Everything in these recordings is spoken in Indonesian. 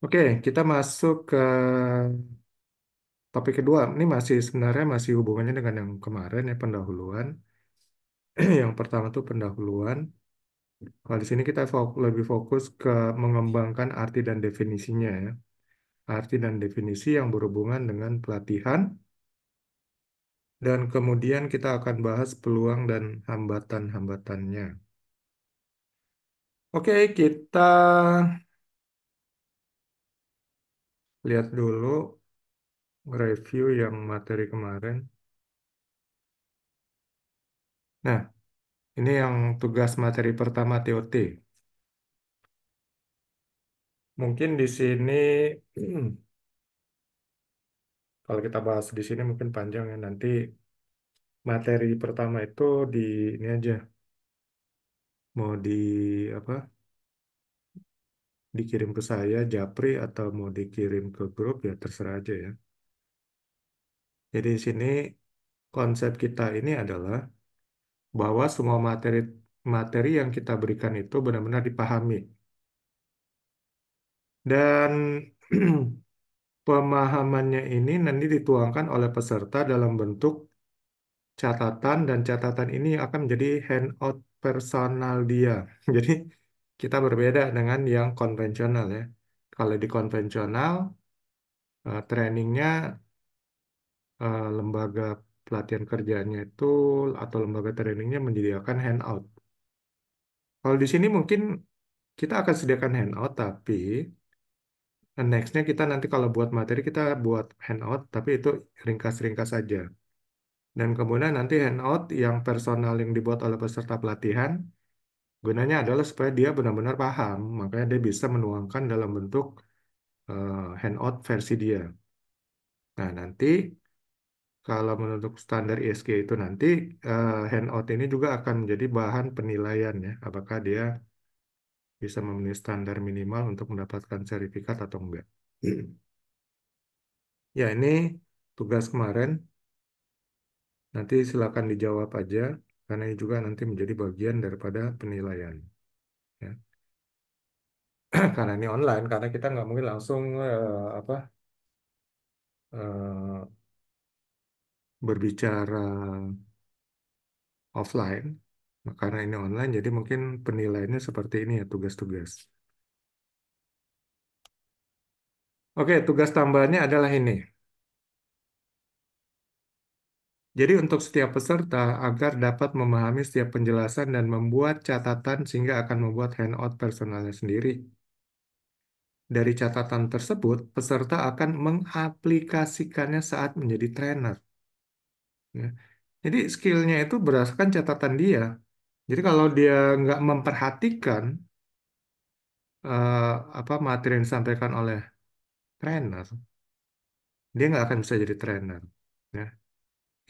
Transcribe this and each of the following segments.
Oke, kita masuk ke topik kedua. Ini masih sebenarnya masih hubungannya dengan yang kemarin ya pendahuluan. Yang pertama tuh pendahuluan. Kalau di sini kita lebih fokus ke mengembangkan arti dan definisinya ya. Arti dan definisi yang berhubungan dengan pelatihan dan kemudian kita akan bahas peluang dan hambatan-hambatannya. Oke, kita lihat dulu review yang materi kemarin. Nah, ini yang tugas materi pertama TOT. Mungkin di sini kalau kita bahas di sini mungkin panjang ya. Nanti materi pertama itu di ini aja mau di apa? Dikirim ke saya Japri atau mau dikirim ke grup ya terserah aja ya. Jadi di sini konsep kita ini adalah bahwa semua materi materi yang kita berikan itu benar-benar dipahami dan pemahamannya ini nanti dituangkan oleh peserta dalam bentuk catatan dan catatan ini akan menjadi handout personal dia. Jadi kita berbeda dengan yang konvensional ya. Kalau di konvensional trainingnya lembaga pelatihan kerjanya itu atau lembaga trainingnya menyediakan handout. Kalau di sini mungkin kita akan sediakan handout tapi nextnya kita nanti kalau buat materi kita buat handout tapi itu ringkas-ringkas saja. Dan kemudian nanti handout yang personal yang dibuat oleh peserta pelatihan gunanya adalah supaya dia benar-benar paham, makanya dia bisa menuangkan dalam bentuk handout versi dia. Nah, nanti kalau menurut standar ISG itu nanti handout ini juga akan menjadi bahan penilaian ya, apakah dia bisa memenuhi standar minimal untuk mendapatkan sertifikat atau enggak. Ya, ini tugas kemarin. Nanti silakan dijawab aja, karena ini juga nanti menjadi bagian daripada penilaian. Ya. Karena ini online, karena kita nggak mungkin langsung apa eh, berbicara offline. Nah, karena ini online, jadi mungkin penilaiannya seperti ini ya tugas-tugas. Oke, tugas tambahannya adalah ini. Jadi untuk setiap peserta agar dapat memahami setiap penjelasan dan membuat catatan sehingga akan membuat handout personalnya sendiri. Dari catatan tersebut, peserta akan mengaplikasikannya saat menjadi trainer. Ya. Jadi skillnya itu berdasarkan catatan dia. Jadi kalau dia nggak memperhatikan eh, apa materi yang disampaikan oleh trainer, dia nggak akan bisa jadi trainer. Ya.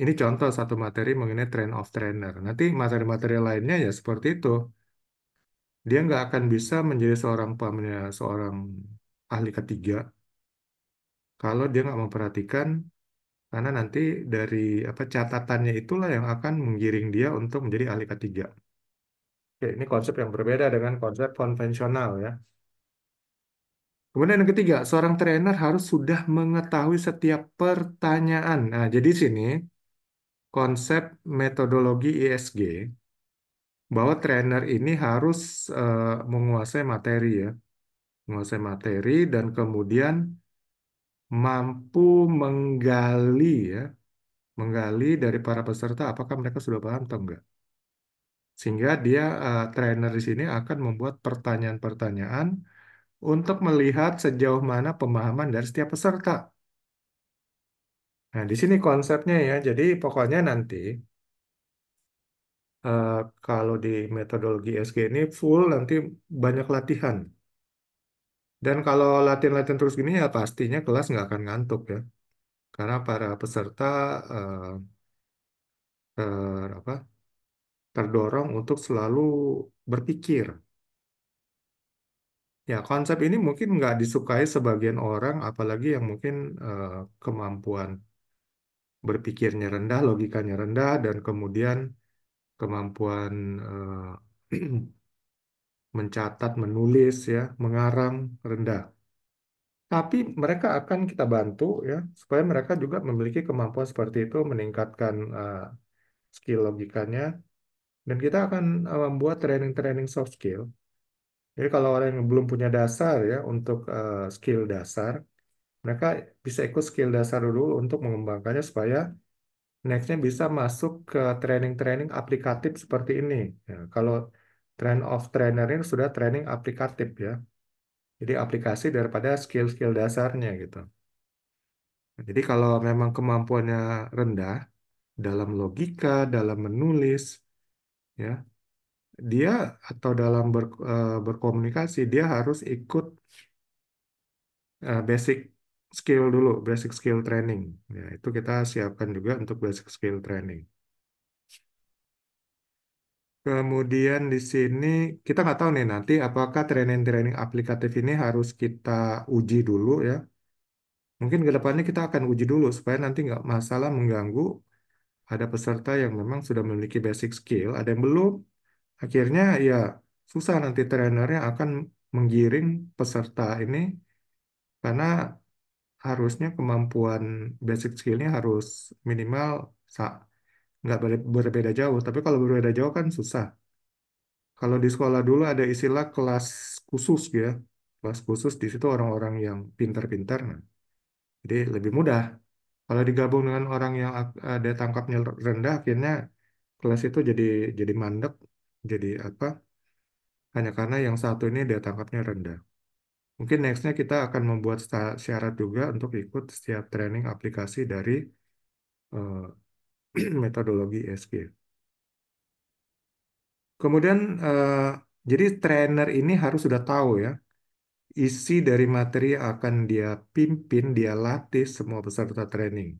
Ini contoh satu materi mengenai train of trainer. Nanti materi-materi lainnya ya seperti itu. Dia nggak akan bisa menjadi seorang seorang ahli ketiga kalau dia nggak memperhatikan karena nanti dari apa catatannya itulah yang akan menggiring dia untuk menjadi ahli ketiga. Oke, ini konsep yang berbeda dengan konsep konvensional ya. Kemudian yang ketiga, seorang trainer harus sudah mengetahui setiap pertanyaan. Nah, jadi sini konsep metodologi ISG bahwa trainer ini harus menguasai materi ya, menguasai materi dan kemudian mampu menggali ya, menggali dari para peserta apakah mereka sudah paham atau enggak. Sehingga dia trainer di sini akan membuat pertanyaan-pertanyaan untuk melihat sejauh mana pemahaman dari setiap peserta. Nah, di sini konsepnya ya. Jadi pokoknya nanti eh, kalau di metodologi SG ini full nanti banyak latihan. Dan kalau latihan-latihan terus gini ya pastinya kelas nggak akan ngantuk ya. Karena para peserta eh, apa, terdorong untuk selalu berpikir. Ya, konsep ini mungkin nggak disukai sebagian orang, apalagi yang mungkin eh, kemampuan berpikirnya rendah, logikanya rendah, dan kemudian kemampuan mencatat, menulis, ya, mengarang rendah. Tapi mereka akan kita bantu ya supaya mereka juga memiliki kemampuan seperti itu, meningkatkan skill logikanya, dan kita akan membuat training-training soft skill. Jadi kalau orang yang belum punya dasar ya untuk skill dasar, mereka bisa ikut skill dasar dulu untuk mengembangkannya supaya nextnya bisa masuk ke training-training aplikatif seperti ini. Ya, kalau train of trainer ini sudah training aplikatif ya. Jadi aplikasi daripada skill-skill dasarnya gitu. Jadi kalau memang kemampuannya rendah dalam logika, dalam menulis, ya, dia atau dalam berkomunikasi, dia harus ikut basic skill dulu, basic skill training. Ya, itu kita siapkan juga untuk basic skill training. Kemudian di sini kita nggak tahu nih nanti apakah training-training aplikatif ini harus kita uji dulu ya. Mungkin ke depannya kita akan uji dulu supaya nanti nggak masalah mengganggu. Ada peserta yang memang sudah memiliki basic skill, ada yang belum. Akhirnya ya susah nanti trainernya akan menggiring peserta ini karena harusnya kemampuan basic skillnya harus minimal nggak berbeda jauh. Tapi kalau berbeda jauh kan susah. Kalau di sekolah dulu ada istilah kelas khusus ya. Kelas khusus di situ orang-orang yang pintar-pintar. Nah, jadi lebih mudah. Kalau digabung dengan orang yang ada tangkapnya rendah, akhirnya kelas itu jadi mandek, jadi apa? Hanya karena yang satu ini dia tangkapnya rendah. Mungkin nextnya kita akan membuat syarat juga untuk ikut setiap training aplikasi dari metodologi ESG. Kemudian jadi trainer ini harus sudah tahu ya isi dari materi yang akan dia pimpin, dia latih semua peserta training.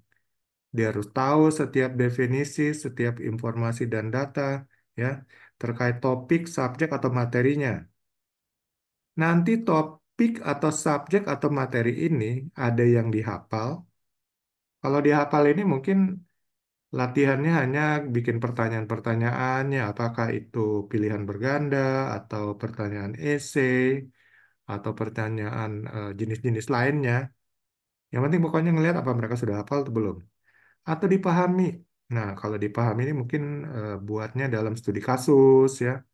Dia harus tahu setiap definisi, setiap informasi dan data ya terkait topik, subjek atau materinya. Nanti topik atau subjek atau materi ini ada yang dihafal. Kalau dihafal ini mungkin latihannya hanya bikin pertanyaan-pertanyaannya, apakah itu pilihan berganda atau pertanyaan esai atau pertanyaan jenis-jenis lainnya. Yang penting pokoknya ngelihat apa mereka sudah hafal atau belum. Atau dipahami. Nah, kalau dipahami ini mungkin buatnya dalam studi kasus ya.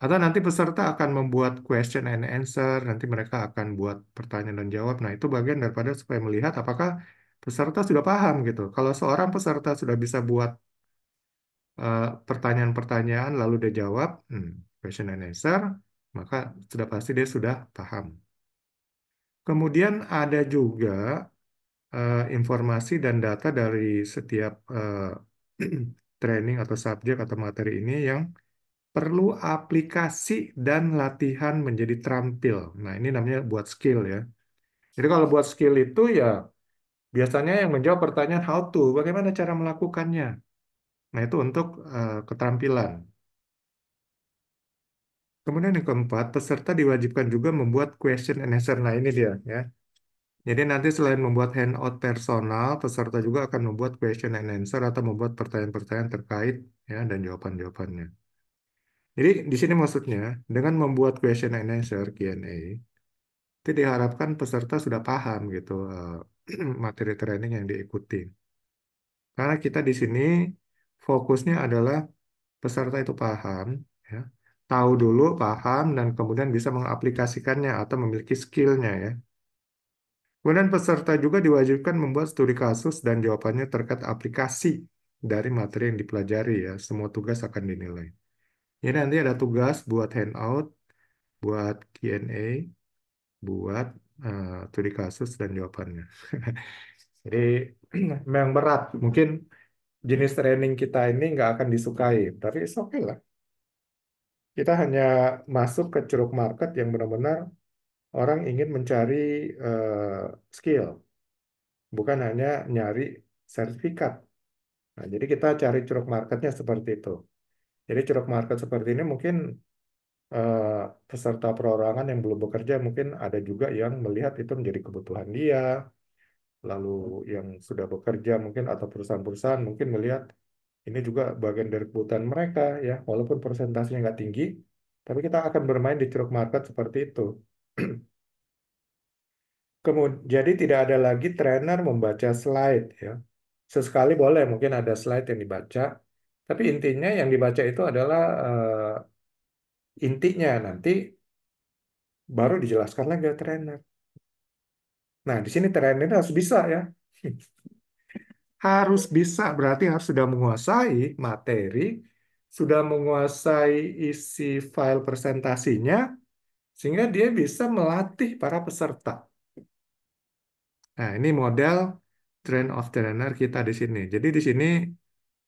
Atau nanti peserta akan membuat question and answer, nanti mereka akan buat pertanyaan dan jawab. Nah, itu bagian daripada supaya melihat apakah peserta sudah paham gitu. Kalau seorang peserta sudah bisa buat pertanyaan-pertanyaan lalu dia jawab, question and answer, maka sudah pasti dia sudah paham. Kemudian ada juga informasi dan data dari setiap training atau subjek atau materi ini yang perlu aplikasi dan latihan menjadi terampil. Nah, ini namanya buat skill ya. Jadi kalau buat skill itu ya biasanya yang menjawab pertanyaan how to, bagaimana cara melakukannya. Nah, itu untuk keterampilan. Kemudian yang keempat, peserta diwajibkan juga membuat question and answer. Nah, ini dia ya. Jadi nanti selain membuat handout personal, peserta juga akan membuat question and answer atau membuat pertanyaan-pertanyaan terkait ya dan jawaban-jawabannya. Jadi di sini maksudnya dengan membuat question and answer Q&A itu diharapkan peserta sudah paham gitu materi training yang diikuti. Karena kita di sini fokusnya adalah peserta itu paham, ya, tahu dulu, paham, dan kemudian bisa mengaplikasikannya atau memiliki skillnya ya. Kemudian peserta juga diwajibkan membuat studi kasus dan jawabannya terkait aplikasi dari materi yang dipelajari ya. Semua tugas akan dinilai. Jadi nanti ada tugas buat handout, buat Q&A, buat studi kasus dan jawabannya. Jadi memang berat. Mungkin jenis training kita ini nggak akan disukai, tapi it's okay lah. Kita hanya masuk ke ceruk market yang benar-benar orang ingin mencari skill, bukan hanya nyari sertifikat. Nah, jadi kita cari ceruk marketnya seperti itu. Jadi ceruk market seperti ini mungkin eh, peserta perorangan yang belum bekerja mungkin ada juga yang melihat itu menjadi kebutuhan dia, lalu yang sudah bekerja mungkin atau perusahaan-perusahaan mungkin melihat ini juga bagian dari kebutuhan mereka ya, walaupun persentasenya nggak tinggi, tapi kita akan bermain di ceruk market seperti itu. Jadi tidak ada lagi trainer membaca slide ya. Sesekali boleh mungkin ada slide yang dibaca, tapi intinya yang dibaca itu adalah intinya nanti baru dijelaskan lagi ke trainer. Nah, di sini trainer harus bisa ya. Harus bisa berarti harus sudah menguasai materi, sudah menguasai isi file presentasinya, sehingga dia bisa melatih para peserta. Nah, ini model train of trainer kita di sini. Jadi di sini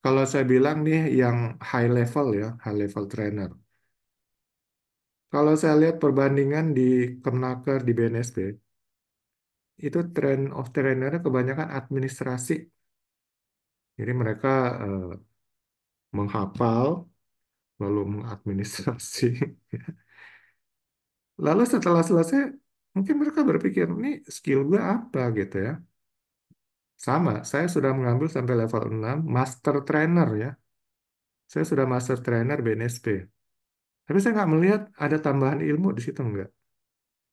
kalau saya bilang nih yang high level ya, high level trainer. Kalau saya lihat perbandingan di Kemnaker di BNSP, itu train of trainer kebanyakan administrasi. Jadi mereka eh, menghafal lalu mengadministrasi. Lalu setelah selesai, mungkin mereka berpikir, ini skill gue apa gitu ya. Sama, saya sudah mengambil sampai level 6 master trainer ya. Saya sudah master trainer BNSP. Tapi saya nggak melihat ada tambahan ilmu di situ enggak.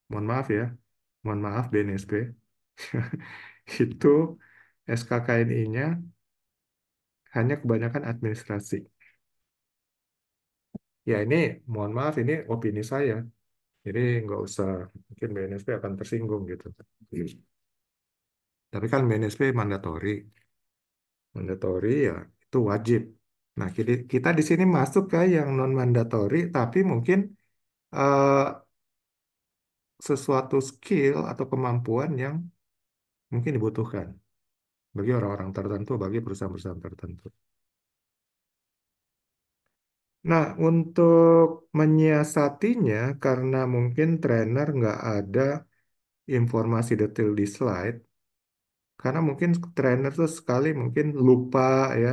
Mohon maaf ya, mohon maaf BNSP. Itu SKKNI-nya hanya kebanyakan administrasi. Ya ini, mohon maaf, ini opini saya. Jadi nggak usah, mungkin BNSP akan tersinggung gitu. Tapi kan BNSP mandatori. Mandatori ya itu wajib. Nah, kita di sini masuk ke yang non mandatori, tapi mungkin eh, sesuatu skill atau kemampuan yang mungkin dibutuhkan bagi orang-orang tertentu, bagi perusahaan-perusahaan tertentu. Nah, untuk menyiasatinya, karena mungkin trainer nggak ada informasi detail di slide, karena mungkin trainer tuh sekali mungkin lupa ya,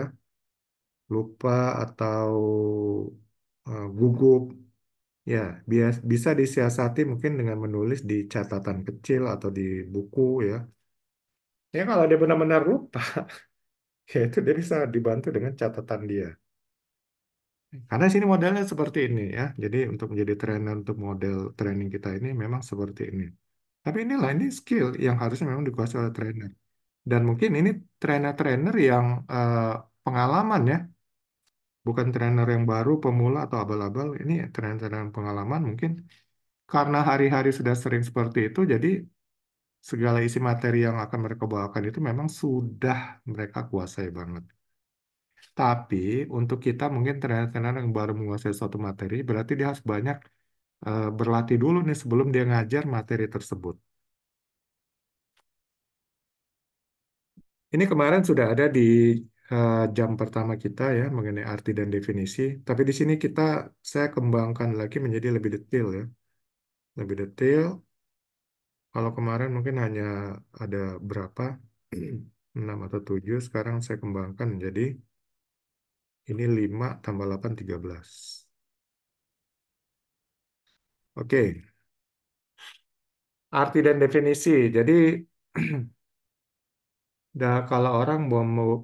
lupa atau gugup. Ya, bisa disiasati mungkin dengan menulis di catatan kecil atau di buku ya. Ya kalau dia benar-benar lupa, ya itu dia bisa dibantu dengan catatan dia. Karena sini modelnya seperti ini ya. Jadi untuk menjadi trainer untuk model training kita ini memang seperti ini. Tapi inilah ini skill yang harusnya memang dikuasai oleh trainer. Dan mungkin ini trainer-trainer yang pengalaman ya, bukan trainer yang baru, pemula atau abal-abal. Ini trainer-trainer yang pengalaman mungkin karena hari-hari sudah sering seperti itu, jadi segala isi materi yang akan mereka bawakan itu memang sudah mereka kuasai banget. Tapi untuk kita mungkin trainer-trainer yang baru menguasai suatu materi, berarti dia harus banyak berlatih dulu nih sebelum dia ngajar materi tersebut. Ini kemarin sudah ada di jam pertama kita ya mengenai arti dan definisi. Tapi di sini saya kembangkan lagi menjadi lebih detail ya, lebih detail. Kalau kemarin mungkin hanya ada berapa 6 atau 7. Sekarang saya kembangkan menjadi ini 5 tambah 8 13. Oke, arti dan definisi. Jadi kalau orang mau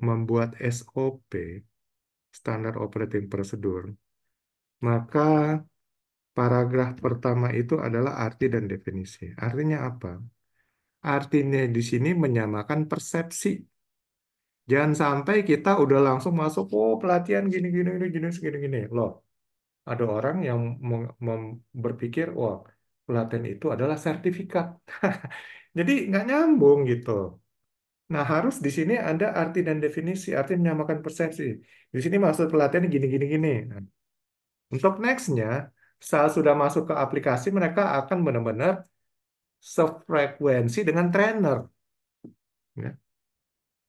membuat SOP, Standard Operating Procedure, maka paragraf pertama itu adalah arti dan definisi. Artinya apa? Artinya di sini menyamakan persepsi. Jangan sampai kita udah langsung masuk, oh pelatihan gini gini gini gini gini gini. Loh, ada orang yang berpikir, wah pelatihan itu adalah sertifikat. Jadi nggak nyambung gitu. Nah, harus di sini ada arti dan definisi, arti menyamakan persepsi. Di sini maksud pelatihan gini, gini, gini. Nah, untuk next-nya, saat sudah masuk ke aplikasi, mereka akan benar-benar sefrekuensi dengan trainer. Ya.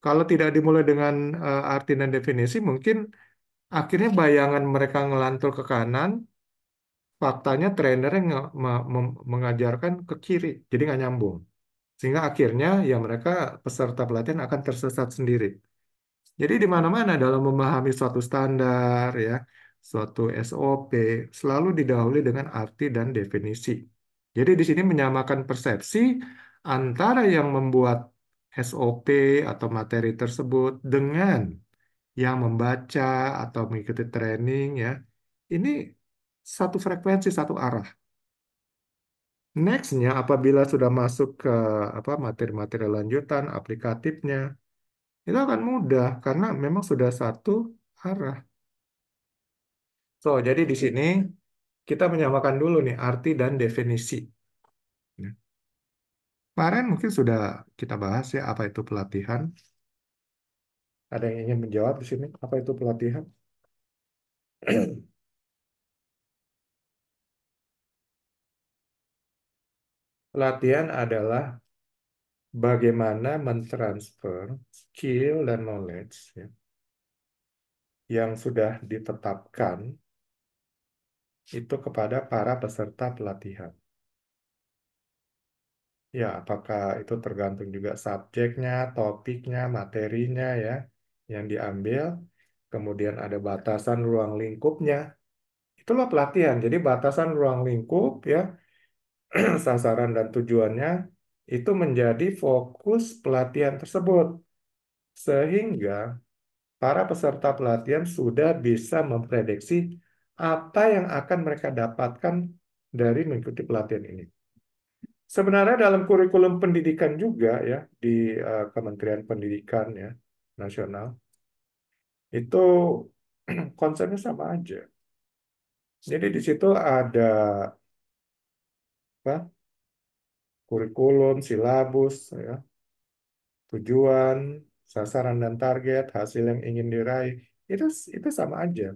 Kalau tidak dimulai dengan arti dan definisi, mungkin akhirnya bayangan mereka ngelantur ke kanan, faktanya trainernya mengajarkan ke kiri, jadi nggak nyambung. Sehingga akhirnya ya mereka peserta pelatihan akan tersesat sendiri. Jadi di mana-mana dalam memahami suatu standar ya, suatu SOP selalu didahului dengan arti dan definisi. Jadi di sini menyamakan persepsi antara yang membuat SOP atau materi tersebut dengan yang membaca atau mengikuti training ya. Ini satu frekuensi, satu arah. Nextnya, apabila sudah masuk ke apa materi-materi lanjutan, aplikatifnya, itu akan mudah karena memang sudah satu arah. So, jadi di sini kita menyamakan dulu nih arti dan definisi. Ya. Kemarin mungkin sudah kita bahas ya apa itu pelatihan. Ada yang ingin menjawab di sini? Apa itu pelatihan? Pelatihan adalah bagaimana mentransfer skill dan knowledge ya, yang sudah ditetapkan itu kepada para peserta pelatihan. Ya, apakah itu tergantung juga subjeknya, topiknya, materinya ya yang diambil, kemudian ada batasan ruang lingkupnya. Itulah pelatihan. Jadi batasan ruang lingkup ya, sasaran dan tujuannya itu menjadi fokus pelatihan tersebut. Sehingga para peserta pelatihan sudah bisa memprediksi apa yang akan mereka dapatkan dari mengikuti pelatihan ini. Sebenarnya dalam kurikulum pendidikan juga ya di Kementerian Pendidikan ya Nasional itu konsepnya sama aja. Jadi di situ ada apa, kurikulum, silabus, ya, tujuan, sasaran dan target, hasil yang ingin diraih itu sama aja.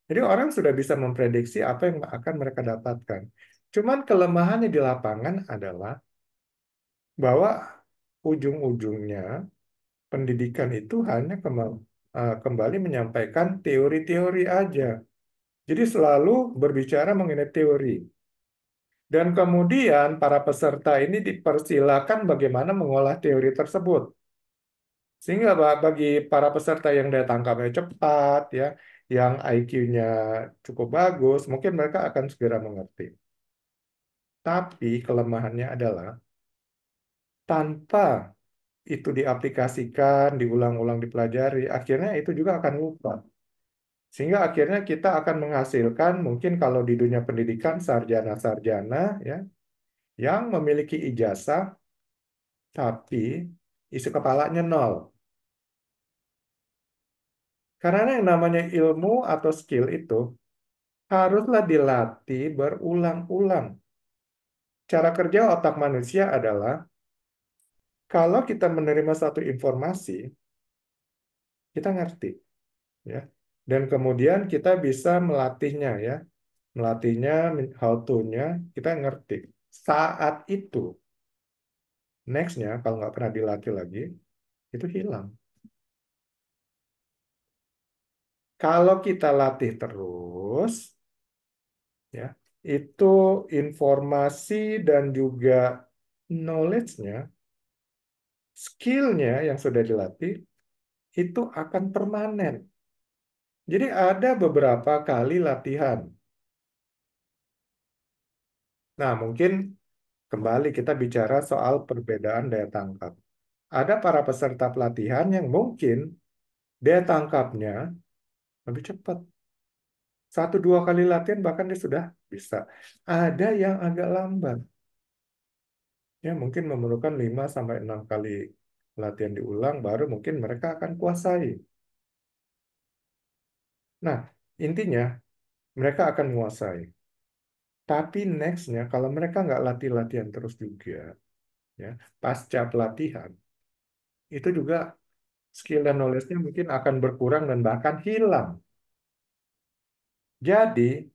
Jadi orang sudah bisa memprediksi apa yang akan mereka dapatkan. Cuman kelemahannya di lapangan adalah bahwa ujung-ujungnya pendidikan itu hanya kembali menyampaikan teori-teori aja. Jadi selalu berbicara mengenai teori. Dan kemudian para peserta ini dipersilakan bagaimana mengolah teori tersebut. Sehingga bagi para peserta yang daya tangkapnya cepat, ya, yang IQ-nya cukup bagus, mungkin mereka akan segera mengerti. Tapi kelemahannya adalah tanpa itu diaplikasikan, diulang-ulang dipelajari, akhirnya itu juga akan lupa. Sehingga akhirnya kita akan menghasilkan mungkin kalau di dunia pendidikan sarjana-sarjana ya yang memiliki ijazah tapi isi kepalanya nol. Karena yang namanya ilmu atau skill itu haruslah dilatih berulang-ulang. Cara kerja otak manusia adalah kalau kita menerima satu informasi, kita ngerti, ya. Dan kemudian kita bisa melatihnya, ya. Melatihnya, how to-nya, kita ngerti. Saat itu, next-nya, kalau nggak pernah dilatih lagi, itu hilang. Kalau kita latih terus, ya, itu informasi dan juga knowledge-nya, skill-nya yang sudah dilatih, itu akan permanen. Jadi ada beberapa kali latihan. Nah, mungkin kembali kita bicara soal perbedaan daya tangkap. Ada para peserta pelatihan yang mungkin daya tangkapnya lebih cepat. Satu dua kali latihan bahkan dia sudah bisa. Ada yang agak lambat. Ya, mungkin memerlukan 5 sampai 6 kali latihan diulang baru mungkin mereka akan kuasai. Nah, intinya mereka akan menguasai. Tapi next-nya kalau mereka nggak latih-latihan terus juga, ya, pasca pelatihan, itu juga skill dan knowledge-nya mungkin akan berkurang dan bahkan hilang. Jadi,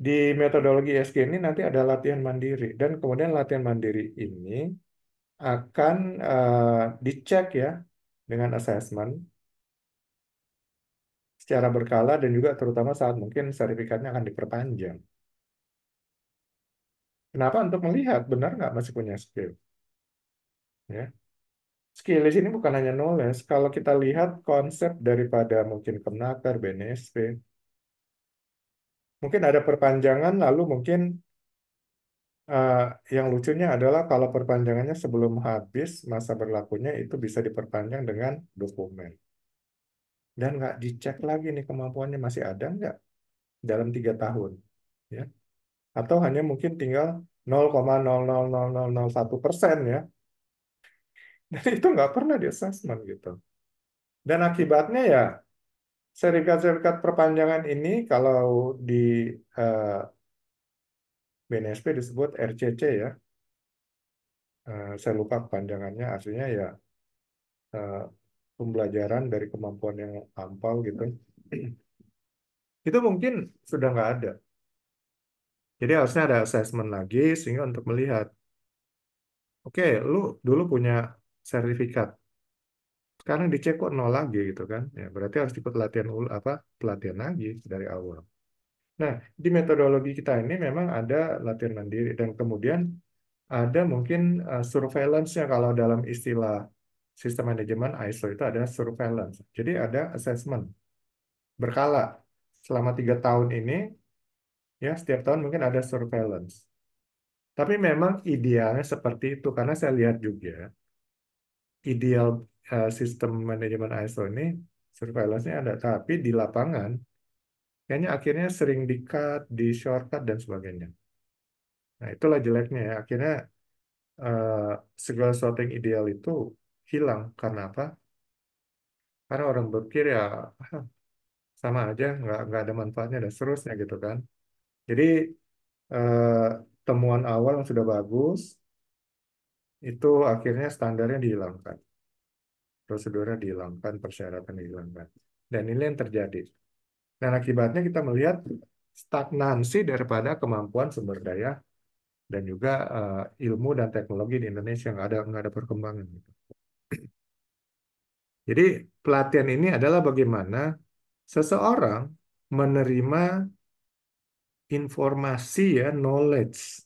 di metodologi ESG ini nanti ada latihan mandiri. Dan kemudian latihan mandiri ini akan dicek ya dengan assessment secara berkala dan juga terutama saat mungkin sertifikatnya akan diperpanjang. Kenapa? Untuk melihat benar nggak masih punya skill. Ya. Skill di sini bukan hanya knowledge. Kalau kita lihat konsep daripada mungkin Kemnaker, BNSP, mungkin ada perpanjangan, lalu mungkin eh, yang lucunya adalah kalau perpanjangannya sebelum habis masa berlakunya itu bisa diperpanjang dengan dokumen. Dan nggak dicek lagi nih kemampuannya masih ada nggak dalam 3 tahun. Ya. atau hanya mungkin tinggal 0,00001% ya. Dan itu nggak pernah di assessment gitu. Dan akibatnya ya serikat-serikat perpanjangan ini kalau di eh, BNSP disebut RCC ya. Saya lupa kepanjangannya, aslinya ya eh, pembelajaran dari kemampuan yang lampau gitu. Itu mungkin sudah nggak ada. Jadi harusnya ada assessment lagi sehingga untuk melihat, oke, lu dulu punya sertifikat, sekarang dicek kok nol lagi gitu kan? Ya berarti harus ikut latihan apa pelatihan lagi dari awal. Nah, di metodologi kita ini memang ada latihan mandiri dan kemudian ada mungkin surveillance-nya kalau dalam istilah sistem manajemen ISO itu ada surveillance. Jadi ada assessment berkala. Selama 3 tahun ini, ya setiap tahun mungkin ada surveillance. Tapi memang idealnya seperti itu karena saya lihat juga ideal sistem manajemen ISO ini surveillance-nya ada, tapi di lapangan kayaknya akhirnya sering di-cut, di-shortcut dan sebagainya. Nah, itulah jeleknya ya. Akhirnya eh, segala sesuatu yang ideal itu hilang. Karena apa? Karena orang berpikir ya "Ah, sama aja, nggak ada manfaatnya dan seterusnya gitu kan. Jadi eh, temuan awal yang sudah bagus itu akhirnya standarnya dihilangkan, prosedurnya dihilangkan, persyaratan dihilangkan. Dan ini yang terjadi. Dan akibatnya kita melihat stagnansi daripada kemampuan sumber daya dan juga ilmu dan teknologi di Indonesia nggak ada perkembangan gitu. Jadi pelatihan ini adalah bagaimana seseorang menerima informasi ya, knowledge.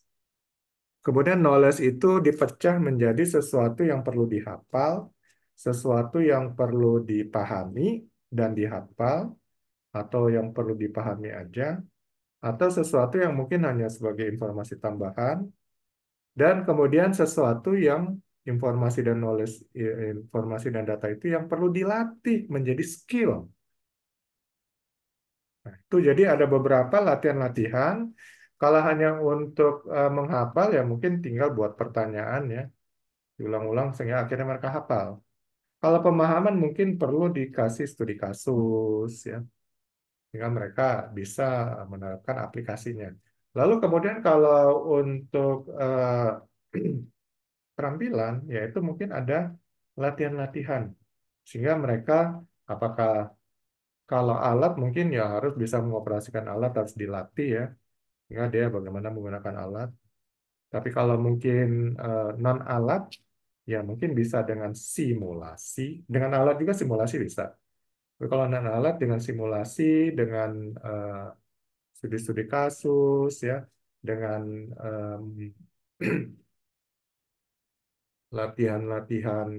Kemudian knowledge itu dipecah menjadi sesuatu yang perlu dihafal, sesuatu yang perlu dipahami dan dihafal, atau yang perlu dipahami aja, atau sesuatu yang mungkin hanya sebagai informasi tambahan, dan kemudian sesuatu yang informasi dan knowledge, informasi dan data itu yang perlu dilatih menjadi skill. Nah, itu jadi ada beberapa latihan-latihan. Kalau hanya untuk menghafal ya mungkin tinggal buat pertanyaan ya, diulang-ulang sehingga akhirnya mereka hafal. Kalau pemahaman mungkin perlu dikasih studi kasus ya, sehingga mereka bisa menerapkan aplikasinya. Lalu kemudian kalau untuk keterampilan, yaitu mungkin ada latihan-latihan. Sehingga mereka, apakah kalau alat mungkin ya harus bisa mengoperasikan alat, harus dilatih ya. Sehingga dia bagaimana menggunakan alat. Tapi kalau mungkin non-alat, ya mungkin bisa dengan simulasi. Dengan alat juga simulasi bisa. Tapi kalau non-alat dengan simulasi, dengan eh, studi-studi kasus, ya, dengan latihan-latihan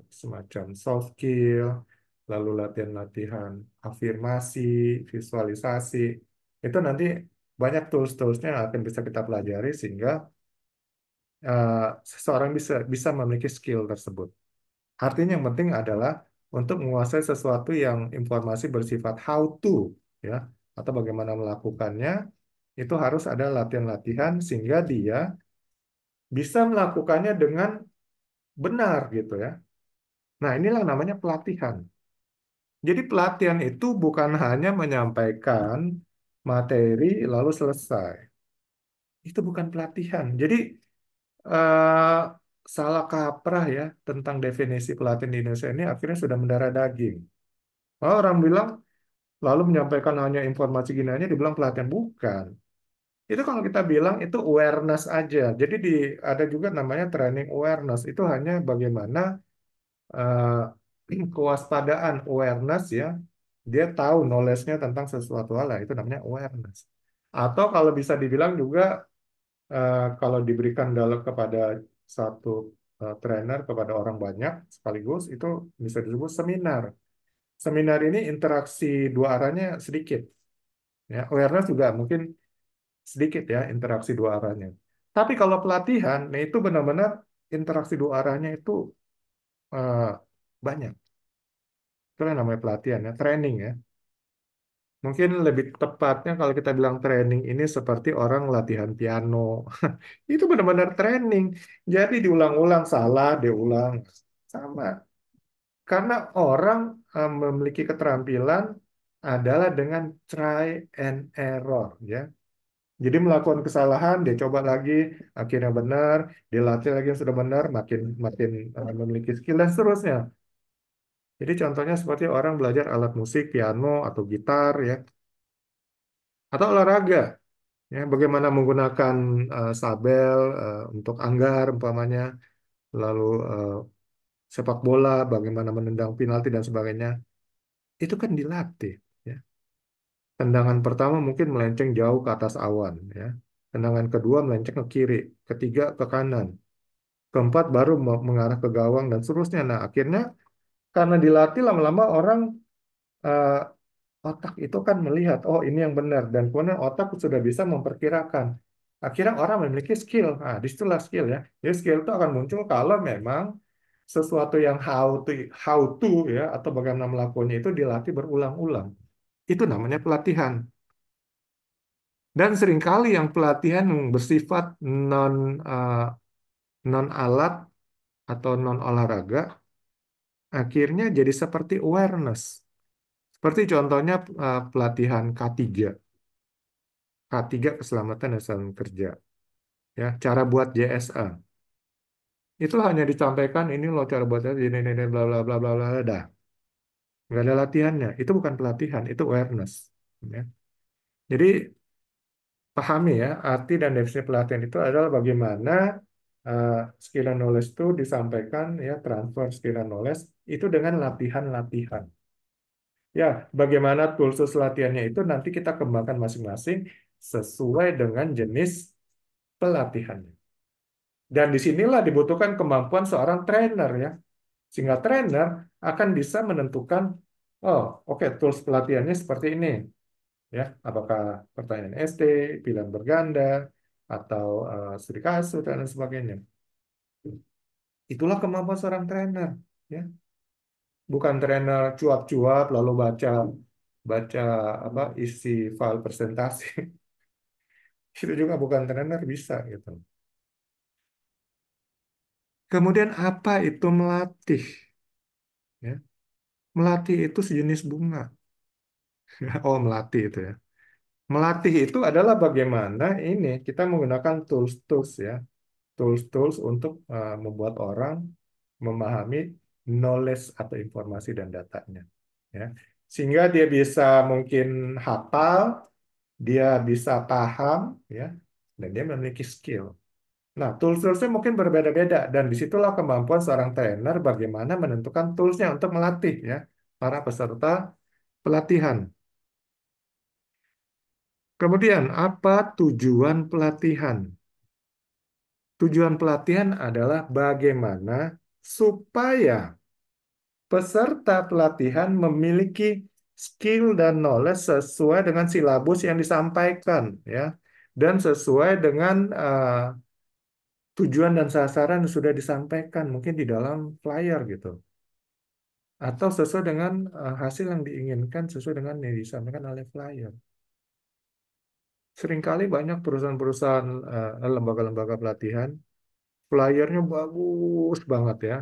semacam soft skill, lalu latihan-latihan afirmasi, visualisasi. Itu nanti banyak tools-toolsnya yang akan bisa kita pelajari sehingga eh, seseorang bisa bisa memiliki skill tersebut. Artinya yang penting adalah untuk menguasai sesuatu yang informasi bersifat how to, ya, atau bagaimana melakukannya, itu harus ada latihan-latihan sehingga dia bisa melakukannya dengan benar gitu ya. Nah, inilah namanya pelatihan. Jadi pelatihan itu bukan hanya menyampaikan materi lalu selesai. Itu bukan pelatihan. Jadi eh, salah kaprah ya tentang definisi pelatihan di Indonesia ini akhirnya sudah mendarah daging. Orang bilang lalu menyampaikan hanya informasi gini aja dibilang pelatihan. Bukan. Itu kalau kita bilang itu awareness aja. Jadi ada juga namanya training awareness. Itu hanya bagaimana kewaspadaan awareness ya, dia tahu knowledge-nya tentang sesuatu hal, ya, itu namanya awareness. Atau kalau bisa dibilang juga kalau diberikan dalam kepada satu trainer kepada orang banyak sekaligus itu bisa disebut seminar. Seminar ini interaksi dua arahnya sedikit, ya. Awareness juga mungkin sedikit ya interaksi dua arahnya. Tapi kalau pelatihan, nah itu benar-benar interaksi dua arahnya itu eh, banyak. Itu yang namanya pelatihan ya, training ya. Mungkin lebih tepatnya kalau kita bilang training ini seperti orang latihan piano. Itu benar-benar training. Jadi diulang-ulang salah, diulang sama. Karena orang memiliki keterampilan adalah dengan try and error, ya. Jadi melakukan kesalahan, dia coba lagi, akhirnya benar, dilatih lagi yang sudah benar, makin makin memiliki skill dan seterusnya. Jadi contohnya seperti orang belajar alat musik, piano atau gitar, ya, atau olahraga, ya, bagaimana menggunakan sabel untuk anggar, umpamanya, lalu sepak bola, bagaimana menendang penalti dan sebagainya. Itu kan dilatih, ya. Tendangan pertama mungkin melenceng jauh ke atas awan, ya. Tendangan kedua melenceng ke kiri, ketiga ke kanan, keempat baru mengarah ke gawang dan seterusnya. Nah, akhirnya karena dilatih lama-lama orang eh, otak itu kan melihat, oh ini yang benar, dan kemudian otak sudah bisa memperkirakan. Akhirnya orang memiliki skill. Nah, disitulah skill, ya. Jadi skill itu akan muncul kalau memang sesuatu yang how to, ya, atau bagaimana melakukannya itu dilatih berulang-ulang. Itu namanya pelatihan. Dan seringkali yang pelatihan yang bersifat non eh, non alat atau non olahraga akhirnya jadi seperti awareness. Seperti contohnya pelatihan K3, K3 Keselamatan dan Salam Kerja, ya, cara buat JSA. Itulah hanya disampaikan ini loh cara buatnya ini bla bla bla bla bla dah. Nggak ada latihannya. Itu bukan pelatihan, itu awareness. Ya. Jadi pahami ya, arti dan definisi pelatihan itu adalah bagaimana uh, skill and knowledge itu disampaikan, ya, transfer skill and knowledge itu dengan latihan-latihan. Ya, bagaimana tools latihannya itu nanti kita kembangkan masing-masing sesuai dengan jenis pelatihannya. Dan disinilah dibutuhkan kemampuan seorang trainer, ya. Sehingga trainer akan bisa menentukan, oh oke, tools pelatihannya seperti ini. Ya, apakah pertanyaan ST, pilihan berganda, atau studi kasus, dan lain sebagainya. Itulah kemampuan seorang trainer. Ya. Bukan trainer cuap-cuap, lalu baca baca apa isi file presentasi. Itu juga bukan trainer bisa gitu. Kemudian apa itu melatih? Ya. Melatih itu sejenis bunga. Oh, melatih itu, ya. Melatih itu adalah bagaimana ini kita menggunakan tools-tools, ya, tools-tools untuk membuat orang memahami knowledge atau informasi dan datanya, ya, sehingga dia bisa mungkin hafal, dia bisa paham, ya, dan dia memiliki skill. Nah, tools-toolsnya mungkin berbeda-beda dan disitulah kemampuan seorang trainer bagaimana menentukan toolsnya untuk melatih, ya, para peserta pelatihan. Kemudian, apa tujuan pelatihan? Tujuan pelatihan adalah bagaimana supaya peserta pelatihan memiliki skill dan knowledge sesuai dengan silabus yang disampaikan, ya, dan sesuai dengan tujuan dan sasaran yang sudah disampaikan, mungkin di dalam flyer gitu, atau sesuai dengan hasil yang diinginkan sesuai dengan yang disampaikan oleh flyer. Seringkali banyak perusahaan-perusahaan lembaga-lembaga pelatihan flyernya bagus banget, ya,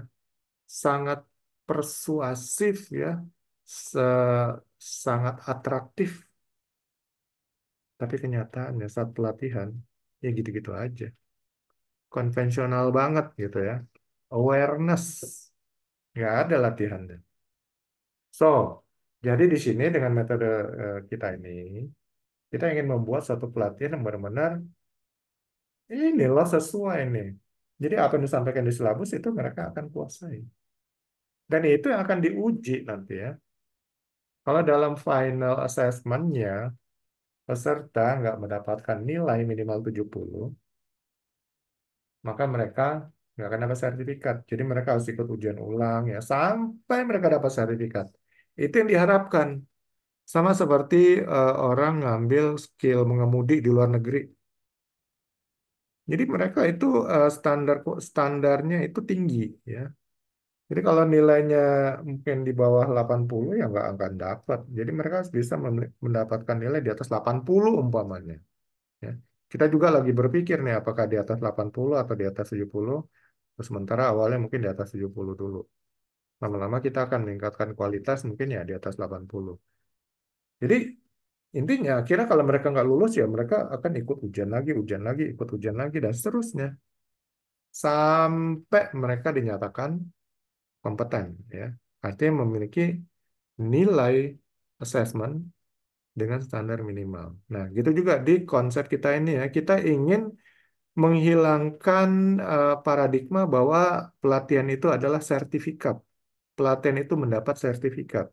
sangat persuasif, ya, se- sangat atraktif, tapi kenyataannya saat pelatihan ya gitu-gitu aja, konvensional banget gitu, ya, awareness, nggak ada latihannya. So, jadi di sini dengan metode kita ini, kita ingin membuat satu pelatihan yang benar-benar ini loh sesuai nih. Jadi apa yang disampaikan di silabus itu mereka akan kuasai. Dan itu yang akan diuji nanti, ya. Kalau dalam final assessment-nya peserta nggak mendapatkan nilai minimal 70, maka mereka nggak akan dapat sertifikat. Jadi mereka harus ikut ujian ulang, ya, sampai mereka dapat sertifikat. Itu yang diharapkan. Sama seperti orang ngambil skill mengemudi di luar negeri. Jadi mereka itu standarnya itu tinggi, ya. Jadi kalau nilainya mungkin di bawah 80 ya nggak akan dapat. Jadi mereka harus bisa mendapatkan nilai di atas 80 umpamanya. Ya. Kita juga lagi berpikir nih apakah di atas 80 atau di atas 70. Terus sementara awalnya mungkin di atas 70 dulu. Lama-lama kita akan meningkatkan kualitas mungkin ya di atas 80. Jadi intinya kira kalau mereka nggak lulus ya mereka akan ikut ujian lagi, ikut ujian lagi dan seterusnya sampai mereka dinyatakan kompeten ya. Artinya memiliki nilai assessment dengan standar minimal. Nah, gitu juga di konsep kita ini ya. Kita ingin menghilangkan paradigma bahwa pelatihan itu adalah sertifikat. Pelatihan itu mendapat sertifikat.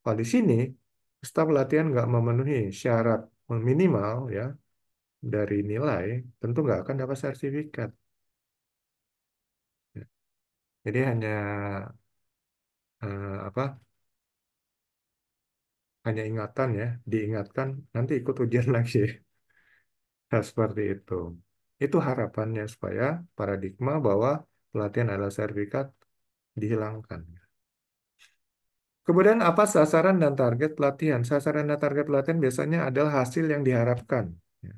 Kalau di sini, staf pelatihan nggak memenuhi syarat minimal ya dari nilai, tentu nggak akan dapat sertifikat. Jadi hanya apa? Hanya ingatan ya, diingatkan nanti ikut ujian lagi. Nah, seperti itu. Itu harapannya supaya paradigma bahwa pelatihan adalah sertifikat dihilangkan. Kemudian apa sasaran dan target pelatihan? Sasaran dan target pelatihan biasanya adalah hasil yang diharapkan. Ya.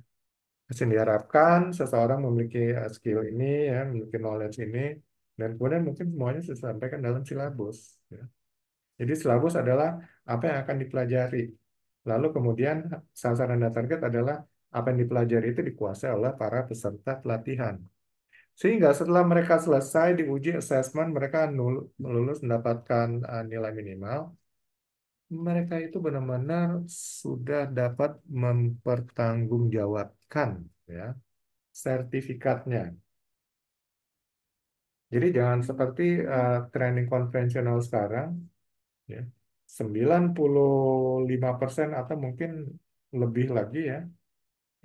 Hasil yang diharapkan seseorang memiliki skill ini, ya, memiliki knowledge ini, dan kemudian mungkin semuanya disampaikan dalam silabus. Ya. Jadi silabus adalah apa yang akan dipelajari. Lalu kemudian sasaran dan target adalah apa yang dipelajari itu dikuasai oleh para peserta pelatihan. Sehingga setelah mereka selesai diuji assessment, mereka lulus mendapatkan nilai minimal, mereka itu benar-benar sudah dapat mempertanggungjawabkan ya sertifikatnya. Jadi jangan seperti training konvensional sekarang ya. 95% atau mungkin lebih lagi ya,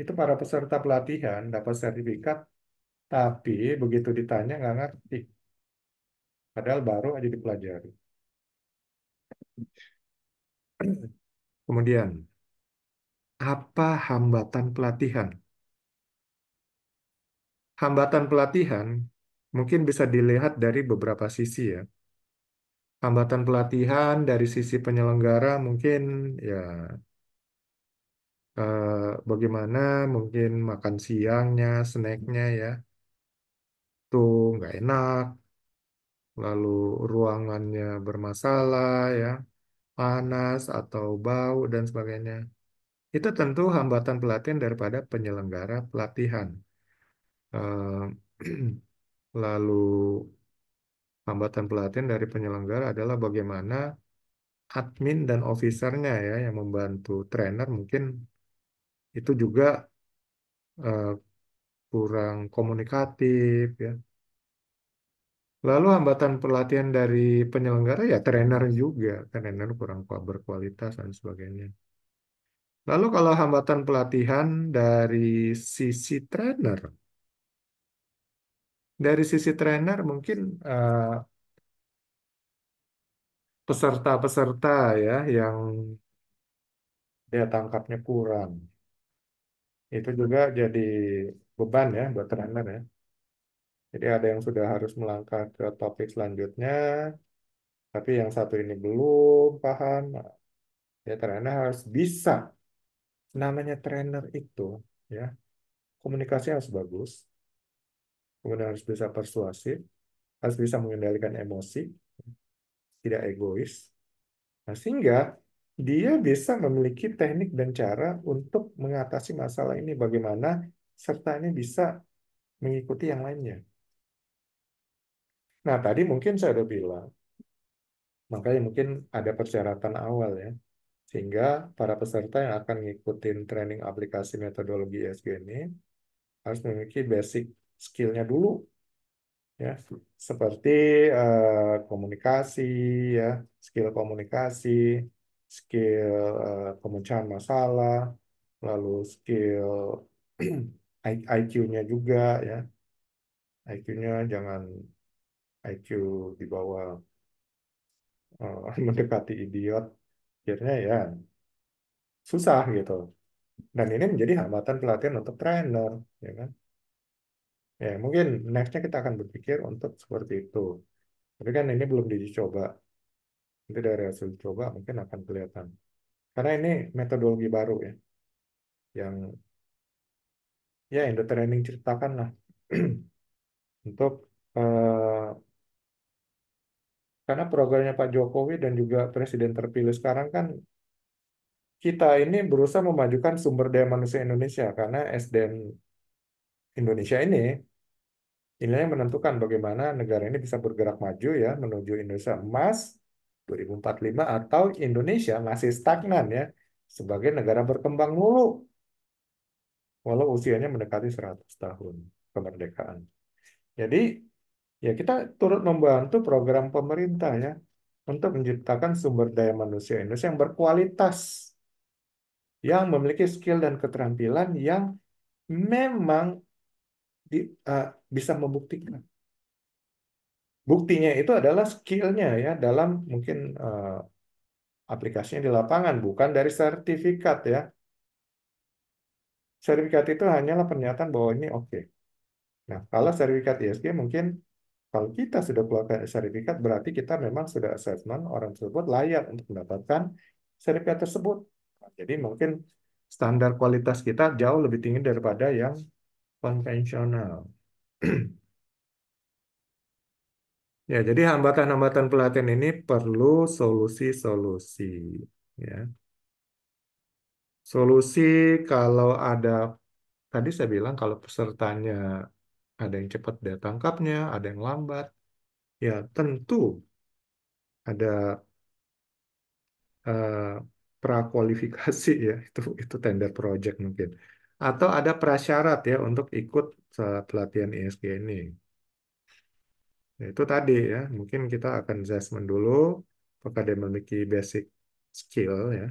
itu para peserta pelatihan dapat sertifikat, tapi begitu ditanya nggak ngerti, padahal baru aja dipelajari. Kemudian, apa hambatan pelatihan? Hambatan pelatihan mungkin bisa dilihat dari beberapa sisi ya. Hambatan pelatihan dari sisi penyelenggara mungkin ya bagaimana mungkin makan siangnya, snacknya ya, tuh nggak enak, lalu ruangannya bermasalah ya, panas atau bau dan sebagainya. Itu tentu hambatan pelatihan daripada penyelenggara pelatihan. Eh, Lalu hambatan pelatihan dari penyelenggara adalah bagaimana admin dan officernya ya yang membantu trainer mungkin itu juga eh, kurang komunikatif ya. Lalu hambatan pelatihan dari penyelenggara ya trainer juga, trainer kurang berkualitas dan sebagainya. Lalu kalau hambatan pelatihan dari sisi trainer, dari sisi trainer mungkin eh, peserta-peserta ya yang dia tangkapnya kurang. Itu juga jadi beban ya buat trainer ya. Jadi ada yang sudah harus melangkah ke topik selanjutnya, tapi yang satu ini belum paham. Nah, ya trainer harus bisa. Namanya trainer itu ya komunikasi harus bagus, kemudian harus bisa persuasif, harus bisa mengendalikan emosi, tidak egois. Nah, sehingga dia bisa memiliki teknik dan cara untuk mengatasi masalah ini. Bagaimana serta ini bisa mengikuti yang lainnya. Nah, tadi mungkin saya udah bilang, makanya mungkin ada persyaratan awal ya. Sehingga para peserta yang akan ngikutin training aplikasi metodologi ESG ini harus memiliki basic skill-nya dulu ya. Seperti komunikasi ya, skill komunikasi, skill pemecahan masalah, lalu skill IQ-nya juga ya. IQ-nya jangan IQ di bawah mendekati idiot. Akhirnya ya susah gitu. Dan ini menjadi hambatan pelatihan untuk trainer, ya kan? Ya, mungkin next-nya kita akan berpikir untuk seperti itu. Tapi kan ini belum diuji coba. Nanti dari hasil coba mungkin akan kelihatan. Karena ini metodologi baru ya, yang ya Indo Training ceritakan lah. Untuk karena programnya Pak Jokowi dan juga Presiden terpilih sekarang kan kita ini berusaha memajukan sumber daya manusia Indonesia karena SDM Indonesia ini yang menentukan bagaimana negara ini bisa bergerak maju ya menuju Indonesia emas 2045 atau Indonesia masih stagnan ya sebagai negara berkembang mulu walau usianya mendekati 100 tahun kemerdekaan. Jadi ya kita turut membantu program pemerintah ya untuk menciptakan sumber daya manusia Indonesia yang berkualitas, yang memiliki skill dan keterampilan yang memang bisa membuktikan. Buktinya itu adalah skillnya ya dalam mungkin aplikasinya di lapangan, bukan dari sertifikat ya. Sertifikat itu hanyalah pernyataan bahwa ini oke. Nah, kalau sertifikat ISG mungkin kalau kita sudah keluarkan sertifikat berarti kita memang sudah assessment orang tersebut layak untuk mendapatkan sertifikat tersebut. Nah, jadi mungkin standar kualitas kita jauh lebih tinggi daripada yang konvensional. Ya, jadi hambatan-hambatan pelatihan ini perlu solusi-solusi. Ya, solusi kalau ada, tadi saya bilang kalau pesertanya ada yang cepat dia tangkapnya, ada yang lambat, ya tentu ada eh, prakualifikasi ya, itu tender project mungkin. Atau ada prasyarat ya untuk ikut pelatihan ISG ini. Ya, itu tadi ya, mungkin kita akan assessment dulu apakah dia memiliki skill ya,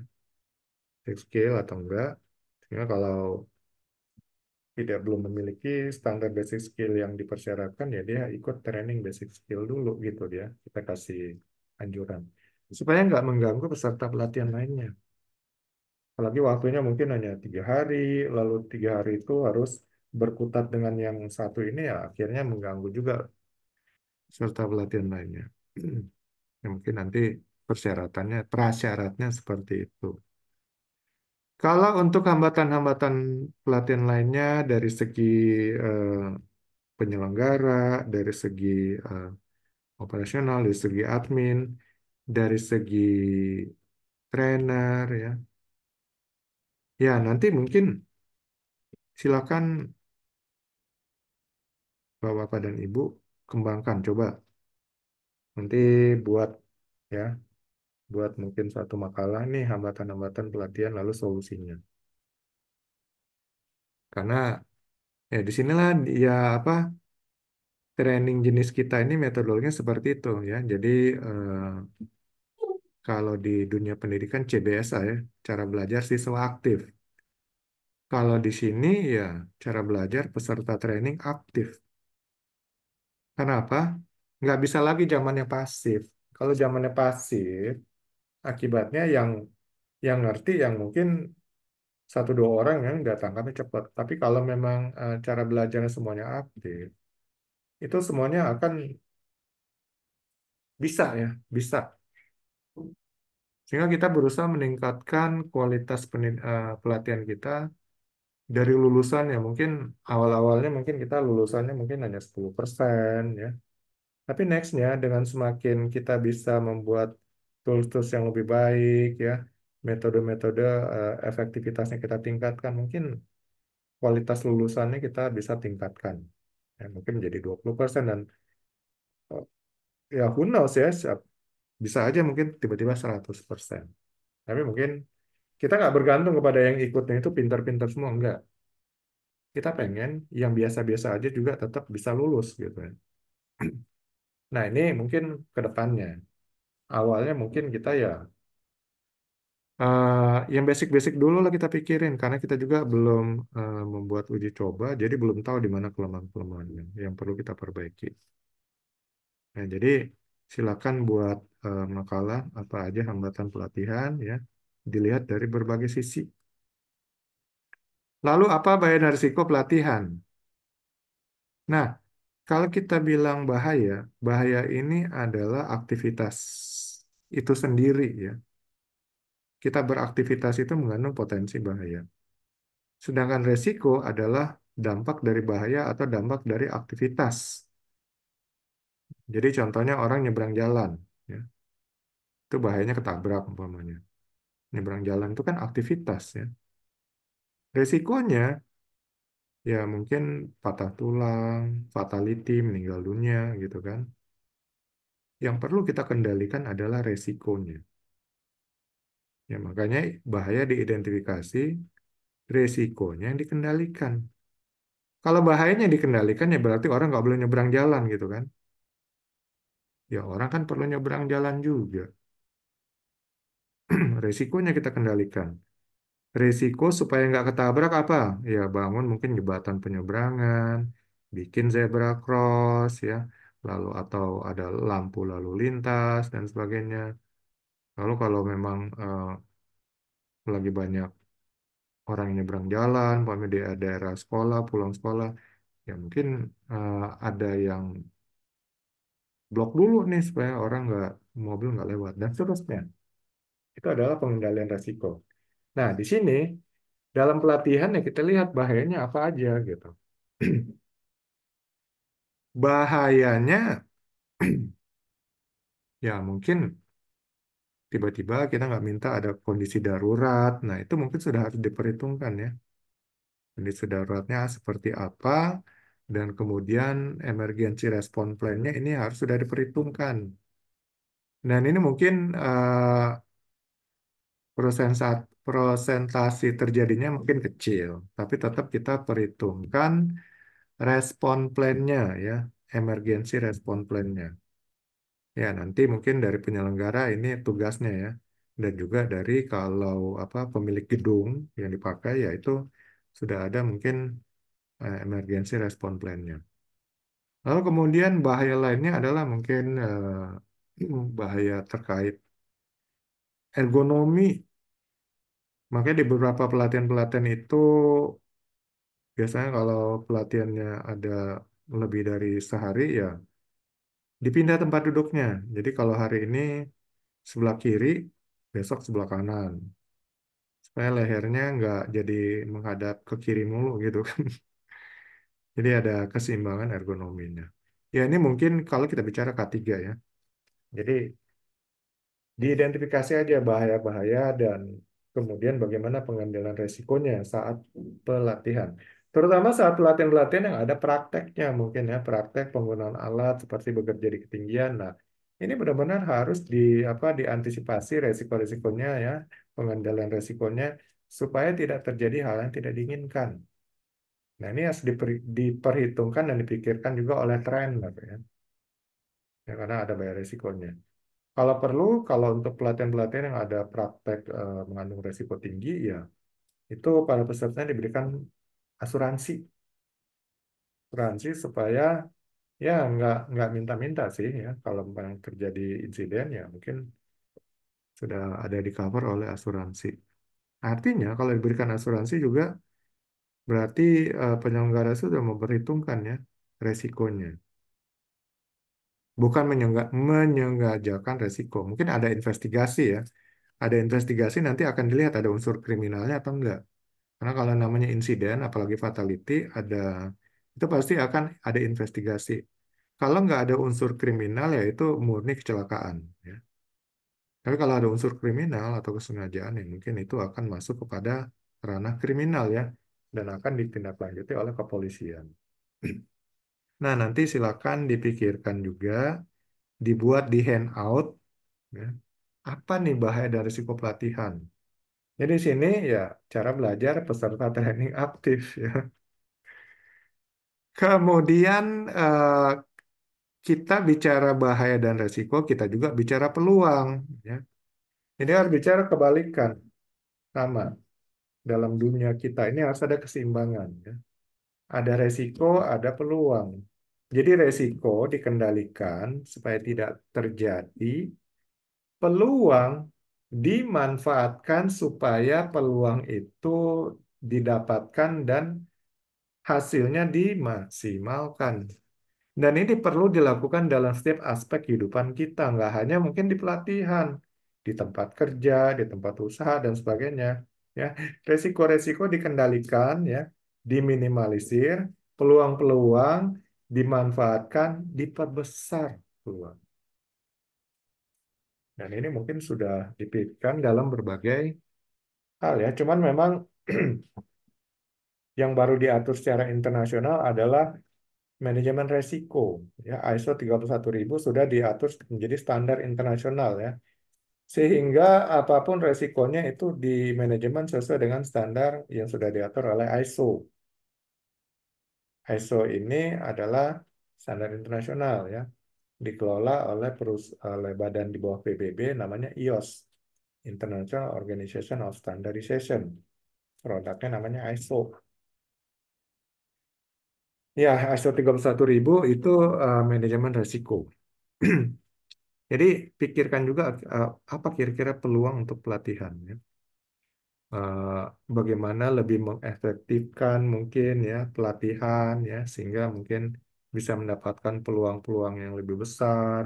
basic skill atau enggak. Sehingga kalau tidak belum memiliki standar basic skill yang dipersyaratkan ya dia ikut training basic skill dulu gitu dia. Kita kasih anjuran supaya nggak mengganggu peserta pelatihan lainnya. Apalagi waktunya mungkin hanya 3 hari, lalu 3 hari itu harus berkutat dengan yang satu ini ya akhirnya mengganggu juga peserta pelatihan lainnya. Ya, mungkin nanti prasyaratnya seperti itu. Kalau untuk hambatan-hambatan pelatihan lainnya dari segi eh, penyelenggara, dari segi eh, operasional, dari segi admin, dari segi trainer ya. Ya, nanti mungkin silakan Bapak dan Ibu kembangkan coba nanti buat ya, buat mungkin satu makalah nih hambatan-hambatan pelatihan lalu solusinya. Karena ya disinilah ya apa training jenis kita ini metodologinya seperti itu ya. Jadi eh, kalau di dunia pendidikan CBSA ya, cara belajar siswa aktif. Kalau di sini ya cara belajar peserta training aktif. Kenapa? Nggak bisa lagi zamannya pasif. Kalau zamannya pasif, akibatnya yang ngerti yang mungkin satu dua orang yang nggak tangkapnya cepat. Tapi kalau memang cara belajarnya semuanya aktif, itu semuanya akan bisa ya, bisa. Sehingga kita berusaha meningkatkan kualitas pelatihan kita dari lulusan ya mungkin awal-awalnya mungkin kita lulusannya mungkin hanya 10% ya. Tapi nextnya dengan semakin kita bisa membuat tools-tools yang lebih baik ya, metode-metode efektivitasnya kita tingkatkan, mungkin kualitas lulusannya kita bisa tingkatkan. Ya, mungkin menjadi 20% dan eh, ya who knows ya, bisa aja mungkin tiba-tiba 100%. Tapi mungkin kita nggak bergantung kepada yang ikutnya itu pintar-pintar semua, enggak. Kita pengen yang biasa-biasa aja juga tetap bisa lulus gitu ya. Nah ini mungkin ke depannya. Awalnya mungkin kita ya yang basic-basic dulu lah kita pikirin karena kita juga belum membuat uji coba, jadi belum tahu di mana kelemahan-kelemahannya yang perlu kita perbaiki. Nah, jadi silakan buat makalah apa aja hambatan pelatihan ya, dilihat dari berbagai sisi. Lalu apa bagian risiko pelatihan? Nah, Kalau kita bilang bahaya, bahaya ini adalah aktivitas itu sendiri ya. Kita beraktivitas itu mengandung potensi bahaya. Sedangkan resiko adalah dampak dari bahaya atau dampak dari aktivitas. Jadi contohnya orang nyebrang jalan, ya, itu bahayanya ketabrak umpamanya. Nyebrang jalan itu kan aktivitas ya. Resikonya ya mungkin patah tulang, fatality, meninggal dunia gitu kan. Yang perlu kita kendalikan adalah resikonya. Ya makanya bahaya diidentifikasi, resikonya yang dikendalikan. Kalau bahayanya dikendalikan ya berarti orang nggak boleh nyebrang jalan gitu kan. Ya orang kan perlu nyebrang jalan juga. Resikonya kita kendalikan. Resiko supaya nggak ketabrak apa? Ya bangun mungkin jembatan penyeberangan, bikin zebra cross ya, lalu atau ada lampu lalu lintas dan sebagainya. Lalu kalau memang lagi banyak orang yang nyebrang jalan, umpamanya di daerah sekolah, pulang sekolah, ya mungkin eh, ada yang blok dulu nih supaya orang nggak mobil nggak lewat dan seterusnya. Itu adalah pengendalian resiko. Nah, di sini dalam pelatihan ya kita lihat bahayanya apa aja gitu. Bahayanya ya mungkin tiba-tiba kita nggak minta ada kondisi darurat. Nah, itu mungkin sudah harus diperhitungkan ya. Kondisi daruratnya seperti apa dan kemudian emergency response plan-nya ini harus sudah diperhitungkan. Dan ini mungkin prosentasi terjadinya mungkin kecil, tapi tetap kita perhitungkan respon plan-nya ya, emergency response plan-nya. Ya, nanti mungkin dari penyelenggara ini tugasnya ya. Dan juga dari kalau apa pemilik gedung yang dipakai ya itu sudah ada mungkin emergency response plan-nya. Lalu kemudian bahaya lainnya adalah mungkin bahaya terkait ergonomi. Makanya di beberapa pelatihan-pelatihan itu biasanya kalau pelatihannya ada lebih dari sehari ya dipindah tempat duduknya. Jadi kalau hari ini sebelah kiri, besok sebelah kanan. Supaya lehernya nggak jadi menghadap ke kiri mulu gitu kan. Jadi ada keseimbangan ergonominya. Ya ini mungkin kalau kita bicara K3 ya. Jadi diidentifikasi aja bahaya-bahaya dan kemudian bagaimana pengambilan resikonya saat pelatihan. Terutama saat pelatihan-pelatihan yang ada prakteknya mungkin ya, praktek penggunaan alat seperti bekerja di ketinggian. Nah, ini benar-benar harus diantisipasi resiko-resikonya ya, pengendalian resikonya supaya tidak terjadi hal yang tidak diinginkan. Nah, ini harus diperhitungkan dan dipikirkan juga oleh trainer ya, ya karena ada banyak resikonya. Kalau perlu, kalau untuk pelatihan-pelatihan yang ada praktek mengandung resiko tinggi, ya itu para peserta diberikan asuransi, asuransi supaya ya nggak minta-minta sih ya. Kalau memang terjadi insiden ya mungkin sudah ada di cover oleh asuransi. Artinya kalau diberikan asuransi juga berarti penyelenggara sudah memperhitungkan ya resikonya. Bukan menyengajakan resiko. Mungkin ada investigasi ya. Ada investigasi nanti akan dilihat ada unsur kriminalnya atau enggak. Karena kalau namanya insiden, apalagi fatality, itu pasti akan ada investigasi. Kalau nggak ada unsur kriminal, ya itu murni kecelakaan. Ya. Tapi kalau ada unsur kriminal atau kesengajaan, ya mungkin itu akan masuk kepada ranah kriminal ya, dan akan ditindaklanjuti oleh kepolisian. Nah, nanti silakan dipikirkan juga, dibuat di handout, ya. Apa nih bahaya dari risiko pelatihan? Jadi di sini ya cara belajar peserta training aktif ya. Kemudian kita bicara bahaya dan resiko, kita juga bicara peluang ya. Jadi harus bicara kebalikan sama. Dalam dunia kita ini harus ada keseimbangan ya. Ada resiko, ada peluang. Jadi resiko dikendalikan supaya tidak terjadi, peluang dimanfaatkan supaya peluang itu didapatkan dan hasilnya dimaksimalkan. Dan ini perlu dilakukan dalam setiap aspek kehidupan kita, nggak hanya mungkin di pelatihan, di tempat kerja, di tempat usaha dan sebagainya. Ya, resiko-resiko dikendalikan, ya, diminimalisir, peluang-peluang dimanfaatkan, diperbesar peluang. Dan ini mungkin sudah dipikirkan dalam berbagai hal ya. Cuman memang yang baru diatur secara internasional adalah manajemen resiko. Ya, ISO 31000 sudah diatur menjadi standar internasional ya. Sehingga apapun resikonya itu di manajemen sesuai dengan standar yang sudah diatur oleh ISO. ISO ini adalah standar internasional ya, dikelola oleh badan di bawah PBB namanya IOS, International Organization of Standardization. Produknya namanya ISO. Ya, ISO 31000 itu manajemen resiko. Jadi pikirkan juga apa kira-kira peluang untuk pelatihan ya. Eh, Bagaimana lebih mengefektifkan mungkin ya pelatihan ya sehingga mungkin bisa mendapatkan peluang-peluang yang lebih besar.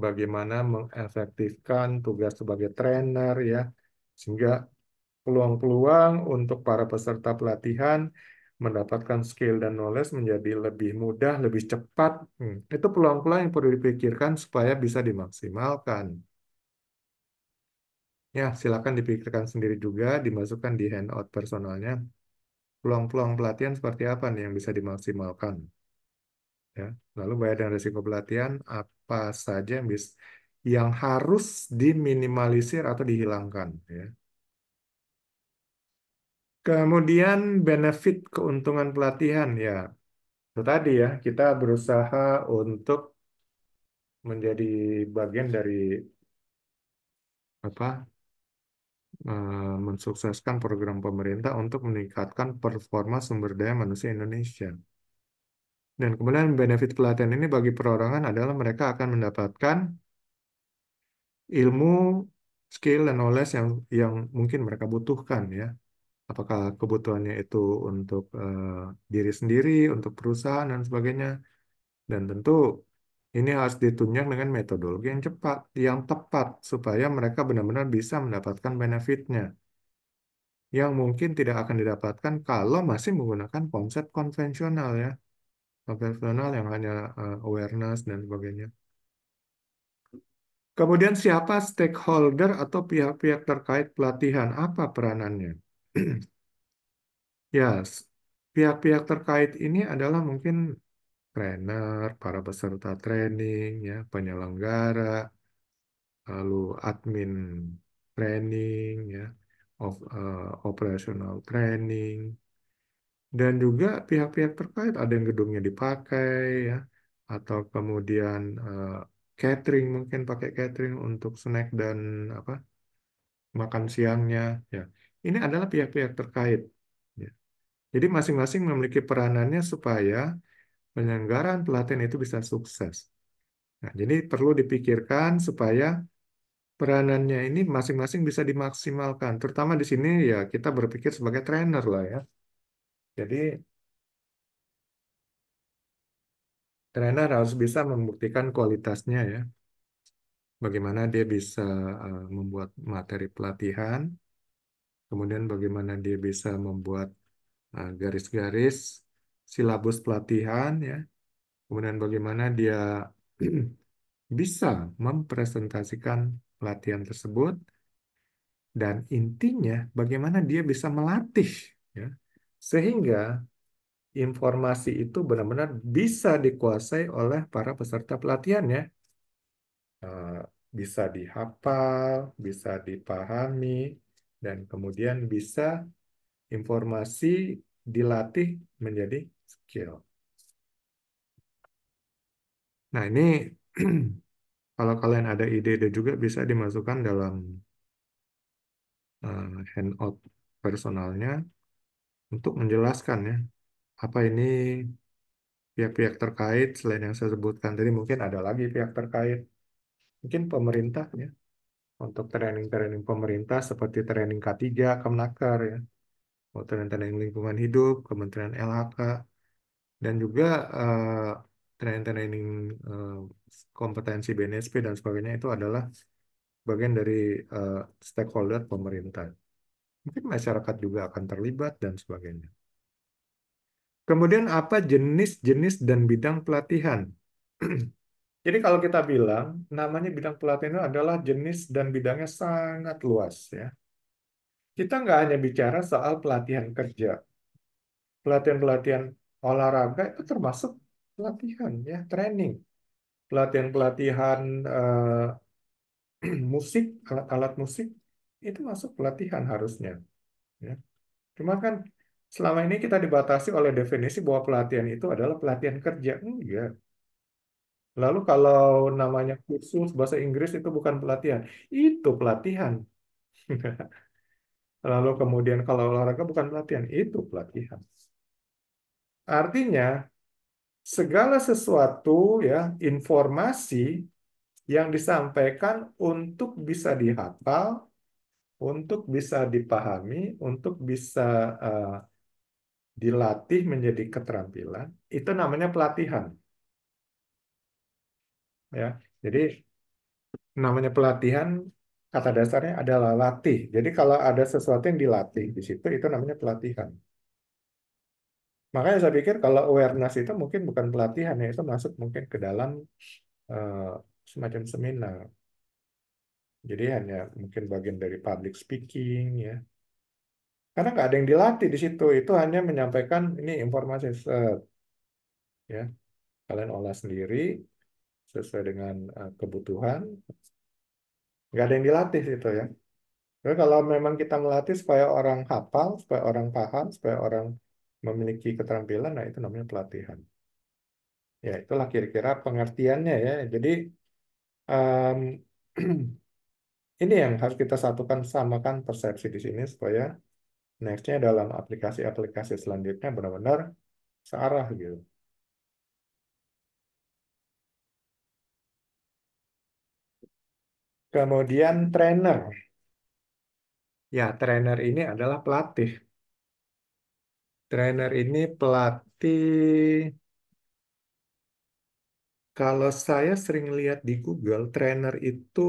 Bagaimana mengefektifkan tugas sebagai trainer ya sehingga peluang-peluang untuk para peserta pelatihan mendapatkan skill dan knowledge menjadi lebih mudah, lebih cepat. Itu peluang-peluang yang perlu dipikirkan supaya bisa dimaksimalkan. Ya, silakan dipikirkan sendiri juga, dimasukkan di handout personalnya. Peluang-peluang pelatihan seperti apa nih yang bisa dimaksimalkan? Ya, lalu bayar dan risiko pelatihan apa saja yang harus diminimalisir atau dihilangkan? Ya. Kemudian benefit keuntungan pelatihan ya, itu tadi ya kita berusaha untuk menjadi bagian dari apa mensukseskan program pemerintah untuk meningkatkan performa sumber daya manusia Indonesia. Dan kemudian benefit pelatihan ini bagi perorangan adalah mereka akan mendapatkan ilmu, skill, dan knowledge yang mungkin mereka butuhkan ya. Apakah kebutuhannya itu untuk diri sendiri, untuk perusahaan, dan sebagainya. Dan tentu ini harus ditunjang dengan metodologi yang cepat, yang tepat, supaya mereka benar-benar bisa mendapatkan benefitnya. Yang mungkin tidak akan didapatkan kalau masih menggunakan konsep konvensional ya. Konvensional yang hanya awareness dan sebagainya. Kemudian siapa stakeholder atau pihak-pihak terkait pelatihan? Apa peranannya? Ya, pihak-pihak terkait ini adalah mungkin trainer, para peserta training, ya, penyelenggara, lalu admin training, ya, operational training, dan juga pihak-pihak terkait ada yang gedungnya dipakai, ya, atau kemudian catering mungkin pakai catering untuk snack dan apa makan siangnya, ya. Ini adalah pihak-pihak terkait. Ya. Jadi masing-masing memiliki peranannya supaya penyelenggaraan pelatihan itu bisa sukses. Nah, jadi perlu dipikirkan supaya peranannya ini masing-masing bisa dimaksimalkan. Terutama di sini ya kita berpikir sebagai trainer lah ya. Jadi trainer harus bisa membuktikan kualitasnya ya. Bagaimana dia bisa membuat materi pelatihan, kemudian bagaimana dia bisa membuat garis-garis silabus pelatihan ya. Kemudian bagaimana dia bisa mempresentasikan pelatihan tersebut dan intinya bagaimana dia bisa melatih ya sehingga informasi itu benar-benar bisa dikuasai oleh para peserta pelatihan ya. Eh, Bisa dihafal, bisa dipahami dan kemudian bisa informasi dilatih menjadi skill. Nah, ini kalau kalian ada ide-ide juga bisa dimasukkan dalam handout personalnya untuk menjelaskan ya apa ini pihak-pihak terkait selain yang saya sebutkan tadi mungkin ada lagi pihak terkait mungkin pemerintah ya untuk training-training pemerintah seperti training K3 Kemnaker ya atau training lingkungan hidup Kementerian LHK dan juga training eh, kompetensi BNSP dan sebagainya itu adalah bagian dari eh, stakeholder pemerintah. Mungkin masyarakat juga akan terlibat dan sebagainya. Kemudian apa jenis-jenis dan bidang pelatihan? Jadi kalau kita bilang namanya bidang pelatihan itu adalah jenis dan bidangnya sangat luas ya. Kita nggak hanya bicara soal pelatihan kerja, pelatihan-pelatihan olahraga itu termasuk pelatihan ya, training, pelatihan-pelatihan musik, alat-alat musik itu masuk pelatihan harusnya ya. Cuma kan selama ini kita dibatasi oleh definisi bahwa pelatihan itu adalah pelatihan kerja. Enggak. Lalu kalau namanya kursus bahasa Inggris itu bukan pelatihan, itu pelatihan. Lalu kemudian kalau olahraga bukan pelatihan, itu pelatihan. Artinya segala sesuatu ya, informasi yang disampaikan untuk bisa dihafal, untuk bisa dipahami, untuk bisa eh, dilatih menjadi keterampilan, itu namanya pelatihan ya. Jadi namanya pelatihan kata dasarnya adalah latih. Jadi kalau ada sesuatu yang dilatih di situ itu namanya pelatihan. Makanya saya pikir kalau awareness itu mungkin bukan pelatihan ya, itu masuk mungkin ke dalam eh, semacam seminar. Jadi hanya mungkin bagian dari public speaking ya. Karena nggak ada yang dilatih di situ, itu hanya menyampaikan ini informasi set, ya. Kalian olah sendiri sesuai dengan kebutuhan. Nggak ada yang dilatih situ ya. Jadi kalau memang kita melatih supaya orang hafal, supaya orang paham, supaya orang memiliki keterampilan, nah itu namanya pelatihan. Ya, itulah kira-kira pengertiannya ya. Jadi em, ini yang harus kita satukan samakan persepsi di sini supaya nextnya dalam aplikasi-aplikasi selanjutnya benar-benar searah gitu. Kemudian trainer. Ya, trainer ini adalah pelatih. Trainer ini pelatih. Kalau saya sering lihat di Google, trainer itu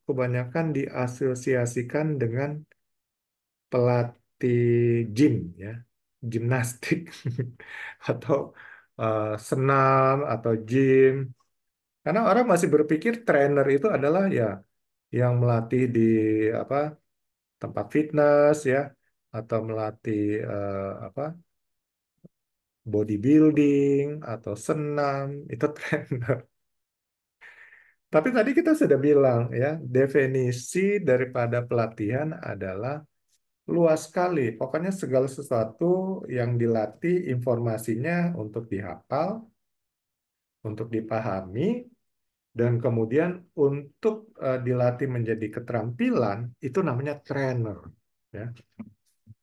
kebanyakan diasosiasikan dengan pelatih gym, ya, gimnastik, atau senam atau gym. Karena orang masih berpikir trainer itu adalah ya yang melatih di apa tempat fitness ya, atau melatih apa bodybuilding atau senam itu trainer. Tapi tadi kita sudah bilang ya, definisi daripada pelatihan adalah luas sekali. Pokoknya segala sesuatu yang dilatih informasinya untuk dihafal, untuk dipahami, dan kemudian untuk dilatih menjadi keterampilan, itu namanya trainer. Ya.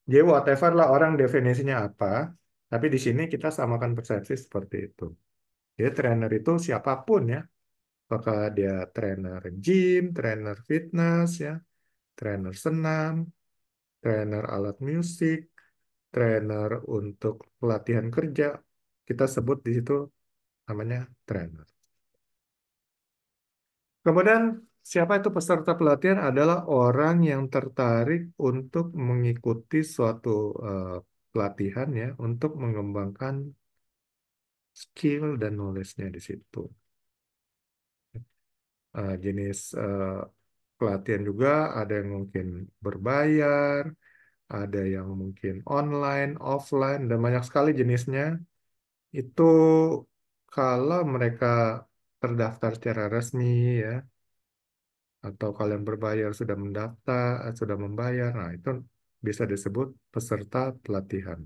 Jadi whatever lah orang definisinya apa, tapi di sini kita samakan persepsi seperti itu. Dia trainer itu siapapun ya, apakah dia trainer gym, trainer fitness ya, trainer senam, trainer alat musik, trainer untuk pelatihan kerja, kita sebut di situ namanya trainer. Kemudian siapa itu peserta pelatihan adalah orang yang tertarik untuk mengikuti suatu eh, pelatihan ya, untuk mengembangkan skill dan knowledge-nya di situ. Jenis pelatihan juga ada yang mungkin berbayar, ada yang mungkin online, offline, dan banyak sekali jenisnya. Itu kalau mereka terdaftar secara resmi ya, atau kalian berbayar sudah mendaftar, sudah membayar, nah itu bisa disebut peserta pelatihan.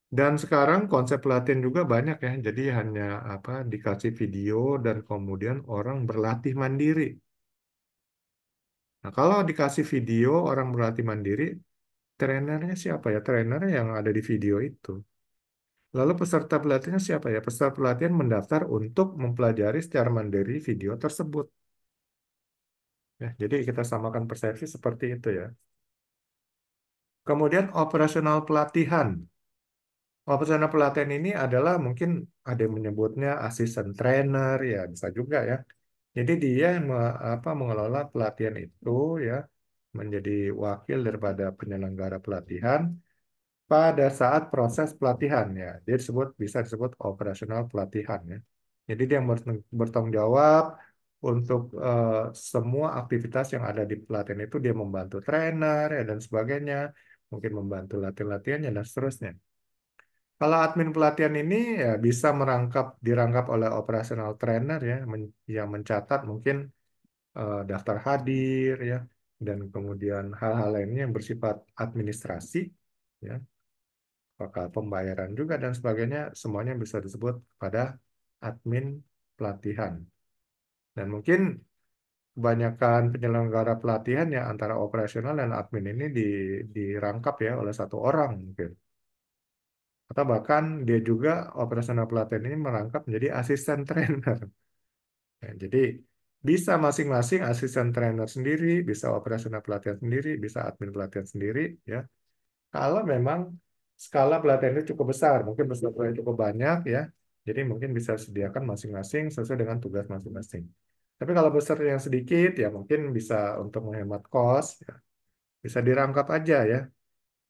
Dan sekarang konsep pelatihan juga banyak ya, jadi hanya apa dikasih video dan kemudian orang berlatih mandiri. Nah, kalau dikasih video orang berlatih mandiri, trenernya siapa ya? Trenernya yang ada di video itu. Lalu peserta pelatihannya siapa ya? Peserta pelatihan mendaftar untuk mempelajari secara mandiri video tersebut. Ya, jadi kita samakan persepsi seperti itu ya. Kemudian operasional pelatihan. Operasional pelatihan ini adalah mungkin ada yang menyebutnya asisten trainer, ya bisa juga ya. Jadi dia yang mengelola pelatihan itu ya, menjadi wakil daripada penyelenggara pelatihan pada saat proses pelatihan ya. Dia bisa disebut operasional pelatihan ya. Jadi dia yang bertanggung jawab untuk semua aktivitas yang ada di pelatihan itu, dia membantu trainer ya dan sebagainya, mungkin membantu latihan-latihannya dan seterusnya. Kalau admin pelatihan ini ya bisa dirangkap oleh operational trainer ya, yang mencatat mungkin daftar hadir ya, dan kemudian hal-hal lainnya yang bersifat administrasi ya, apakah pembayaran juga dan sebagainya, semuanya bisa disebut pada admin pelatihan. Dan mungkin kebanyakan penyelenggara pelatihan ya antara operasional dan admin ini dirangkap ya oleh satu orang mungkin. Atau bahkan dia juga operasional pelatihan ini merangkap menjadi asisten trainer. Ya, jadi bisa masing-masing asisten trainer sendiri, bisa operasional pelatihan sendiri, bisa admin pelatihan sendiri ya. Kalau memang skala pelatihan itu cukup besar, mungkin pesertanya cukup banyak ya. Jadi mungkin bisa sediakan masing-masing sesuai dengan tugas masing-masing. Tapi kalau peserta yang sedikit ya mungkin bisa untuk menghemat kos ya, bisa dirangkap aja ya.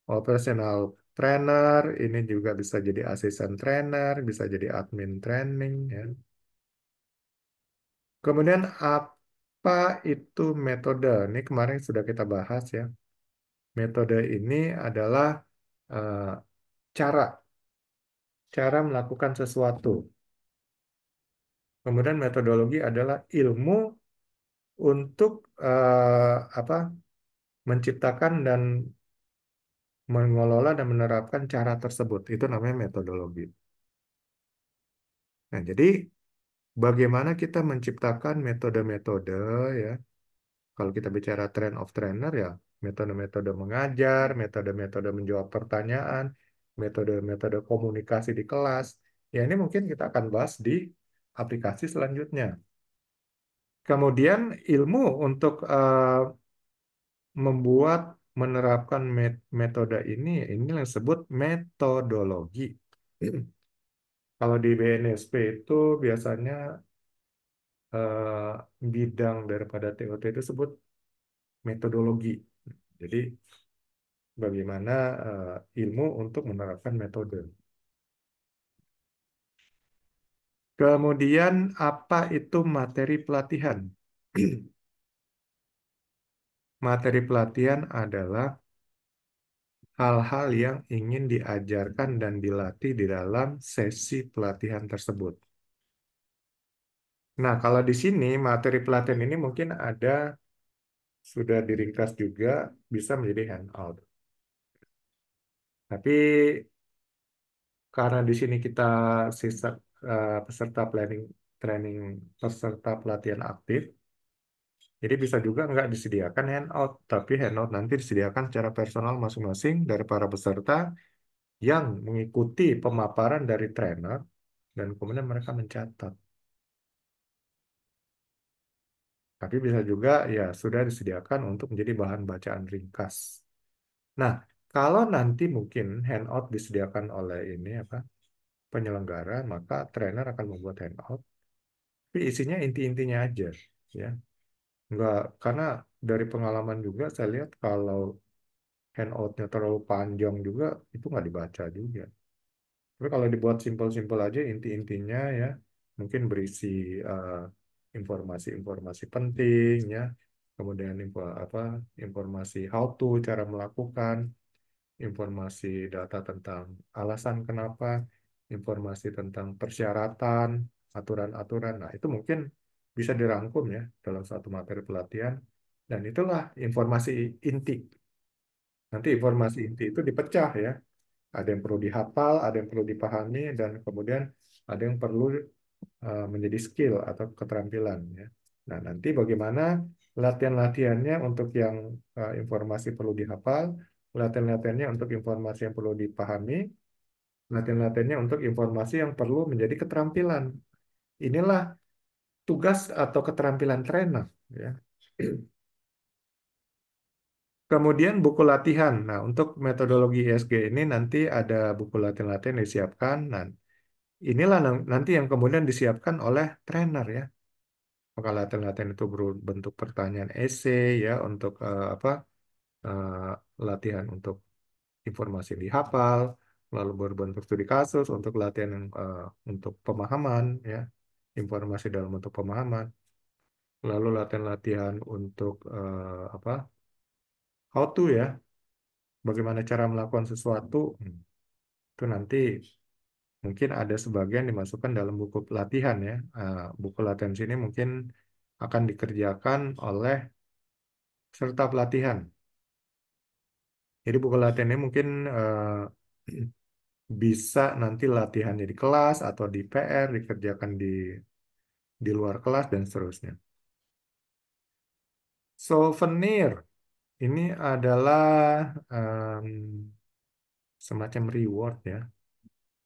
Operational trainer ini juga bisa jadi asisten trainer, bisa jadi admin training ya. Kemudian apa itu metode? Ini kemarin sudah kita bahas ya. Metode ini adalah eh, cara cara melakukan sesuatu. Kemudian metodologi adalah ilmu untuk apa? Menciptakan dan mengelola dan menerapkan cara tersebut. Itu namanya metodologi. Nah, jadi bagaimana kita menciptakan metode-metode ya? Kalau kita bicara trend of trainer ya, metode-metode mengajar, metode-metode menjawab pertanyaan, metode-metode komunikasi di kelas. Ya ini mungkin kita akan bahas di aplikasi selanjutnya. Kemudian ilmu untuk membuat menerapkan metode ini yang disebut metodologi. Kalau di BNSP itu biasanya bidang daripada TOT itu disebut metodologi. Jadi bagaimana ilmu untuk menerapkan metode. Kemudian apa itu materi pelatihan? Materi pelatihan adalah hal-hal yang ingin diajarkan dan dilatih di dalam sesi pelatihan tersebut. Nah, kalau di sini materi pelatihan ini mungkin ada sudah diringkas juga bisa menjadi handout. Tapi karena di sini kita sisa peserta planning training peserta pelatihan aktif, jadi bisa juga nggak disediakan handout, tapi handout nanti disediakan secara personal masing-masing dari para peserta yang mengikuti pemaparan dari trainer dan kemudian mereka mencatat. Tapi bisa juga ya sudah disediakan untuk menjadi bahan bacaan ringkas. Nah, kalau nanti mungkin handout disediakan oleh ini apa penyelenggara, maka trainer akan membuat handout, tapi isinya inti-intinya aja, ya. Enggak, karena dari pengalaman juga saya lihat kalau handoutnya terlalu panjang juga itu nggak dibaca juga. Tapi kalau dibuat simpel-simpel aja inti-intinya ya, mungkin berisi eh, informasi-informasi penting ya, kemudian informasi how to cara melakukan, informasi data tentang alasan kenapa, informasi tentang persyaratan, aturan-aturan. Nah, itu mungkin bisa dirangkum ya dalam satu materi pelatihan dan itulah informasi inti. Nanti informasi inti itu dipecah ya. Ada yang perlu dihafal, ada yang perlu dipahami, dan kemudian ada yang perlu menjadi skill atau keterampilan ya. Nah, nanti bagaimana latihan-latihannya untuk yang informasi perlu dihafal, latihan-latihannya untuk informasi yang perlu dipahami, latihan-latihannya untuk informasi yang perlu menjadi keterampilan. Inilah tugas atau keterampilan trainer ya. Kemudian buku latihan. Nah, untuk metodologi ISG ini nanti ada buku latihan-latihan yang disiapkan. Nah, inilah nanti yang kemudian disiapkan oleh trainer ya. Maka latihan-latihan itu berbentuk pertanyaan esai ya untuk latihan untuk informasi dihafal, lalu berbentuk studi kasus untuk latihan yang untuk pemahaman ya, informasi dalam bentuk pemahaman, lalu latihan-latihan untuk how to ya, bagaimana cara melakukan sesuatu. Itu nanti mungkin ada sebagian dimasukkan dalam buku latihan ya. Buku latihan sini mungkin akan dikerjakan oleh peserta pelatihan. Jadi buku latihan ini mungkin bisa nanti latihannya di kelas atau di PR dikerjakan di luar kelas dan seterusnya. Souvenir ini adalah em, semacam reward ya.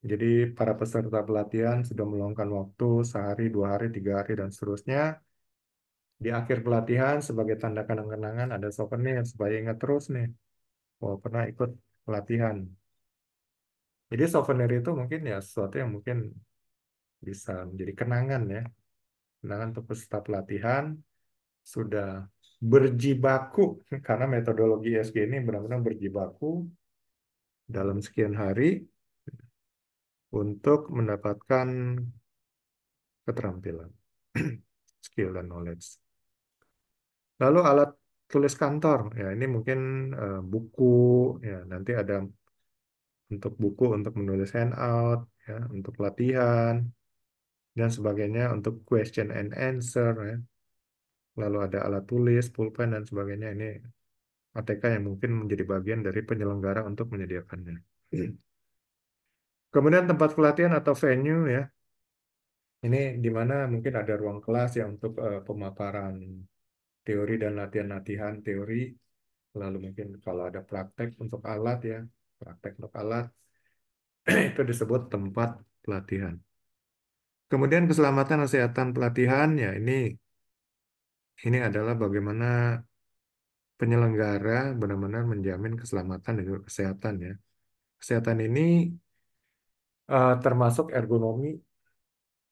Jadi para peserta pelatihan sudah meluangkan waktu sehari, 2 hari, 3 hari dan seterusnya. Di akhir pelatihan sebagai tanda kenang-kenangan ada souvenir supaya ingat terus nih. Oh pernah ikut pelatihan. Jadi souvenir itu mungkin ya sesuatu yang mungkin bisa menjadi kenangan ya. Kenangan untuk peserta pelatihan sudah berjibaku karena metodologi ESG ini benar-benar berjibaku dalam sekian hari untuk mendapatkan keterampilan, skill dan knowledge. Lalu alat tulis kantor, ya ini mungkin buku, ya nanti ada untuk buku untuk menulis handout, ya untuk latihan dan sebagainya untuk question and answer, ya. Lalu ada alat tulis, pulpen dan sebagainya. Ini ATK yang mungkin menjadi bagian dari penyelenggara untuk menyediakannya. Kemudian tempat pelatihan atau venue ya. Ini di mana mungkin ada ruang kelas ya untuk pemaparan teori dan latihan-latihan teori. Lalu mungkin kalau ada praktek untuk alat ya, praktek untuk alat itu disebut tempat pelatihan. Kemudian keselamatan kesehatan pelatihan ya ini adalah bagaimana penyelenggara benar-benar menjamin keselamatan dan juga kesehatan ya. Kesehatan ini termasuk ergonomi,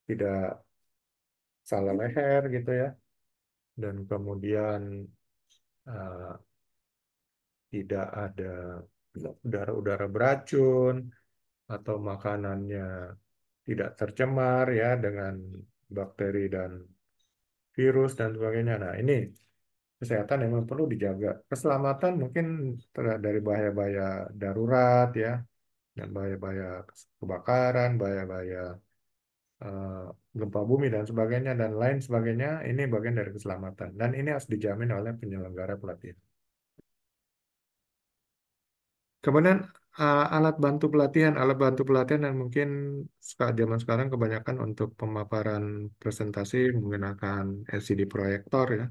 tidak salah leher gitu ya, dan kemudian eh, tidak ada udara-udara beracun atau makanannya tidak tercemar ya dengan bakteri dan virus dan sebagainya. Nah, ini kesehatan memang perlu dijaga. Keselamatan mungkin dari bahaya-bahaya darurat ya, dan bahaya-bahaya kebakaran, bahaya-bahaya eh, gempa bumi dan sebagainya dan lain sebagainya. Ini bagian dari keselamatan dan ini harus dijamin oleh penyelenggara pelatihan. Kemudian alat bantu pelatihan yang mungkin zaman sekarang kebanyakan untuk pemaparan presentasi menggunakan LCD proyektor ya.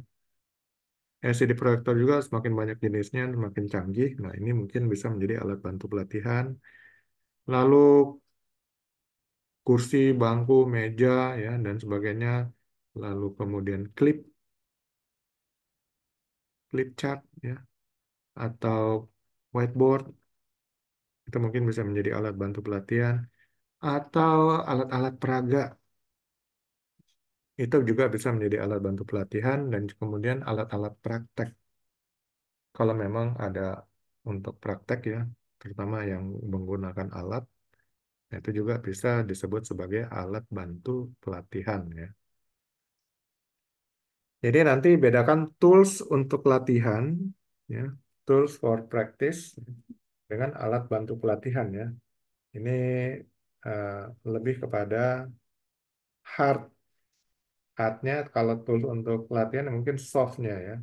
LCD proyektor juga semakin banyak jenisnya, semakin canggih. Nah, ini mungkin bisa menjadi alat bantu pelatihan. Lalu kursi, bangku, meja ya dan sebagainya. Lalu kemudian clip chart ya atau whiteboard itu mungkin bisa menjadi alat bantu pelatihan atau alat-alat peraga. Itu juga bisa menjadi alat bantu pelatihan dan kemudian alat-alat praktek. Kalau memang ada untuk praktek ya, terutama yang menggunakan alat, nah itu juga bisa disebut sebagai alat bantu pelatihan ya. Jadi nanti bedakan tools untuk latihan, ya, tools for practice dengan alat bantu pelatihan ya. Ini eh, lebih kepada hard, hardnya kalau tools untuk latihan mungkin softnya ya.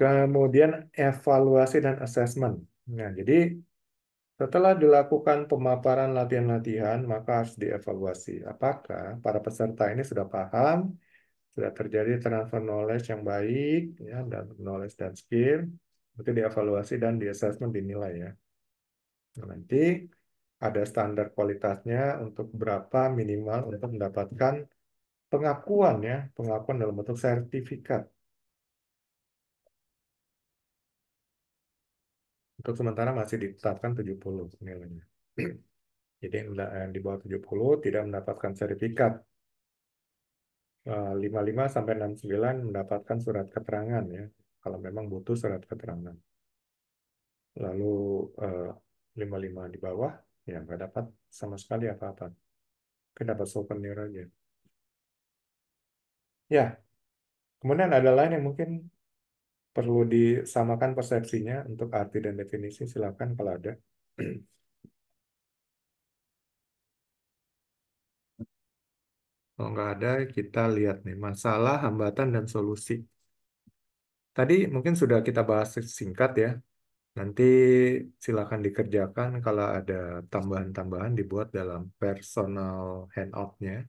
Kemudian evaluasi dan assessment. Nah, jadi setelah dilakukan pemaparan latihan-latihan, maka harus dievaluasi. Apakah para peserta ini sudah paham, sudah terjadi transfer knowledge yang baik, ya, dan knowledge dan skill, itu dievaluasi dan di assessment dinilai ya. Nah, nanti ada standar kualitasnya untuk berapa minimal untuk mendapatkan pengakuan ya, pengakuan dalam bentuk sertifikat. Untuk sementara masih ditetapkan 70 nilainya. Jadi yang di bawah 70 tidak mendapatkan sertifikat. 55 sampai 69 mendapatkan surat keterangan ya. Kalau memang butuh surat keterangan. Lalu eh, 55 di bawah ya nggak dapat sama sekali apa-apa. Mungkin dapat souvenir aja. Ya, kemudian ada lain yang mungkin perlu disamakan persepsinya untuk arti dan definisi. Silakan kalau ada. Kalau nggak ada, kita lihat nih masalah, hambatan, dan solusi. Tadi mungkin sudah kita bahas singkat ya. Nanti silakan dikerjakan kalau ada tambahan-tambahan dibuat dalam personal handout-nya.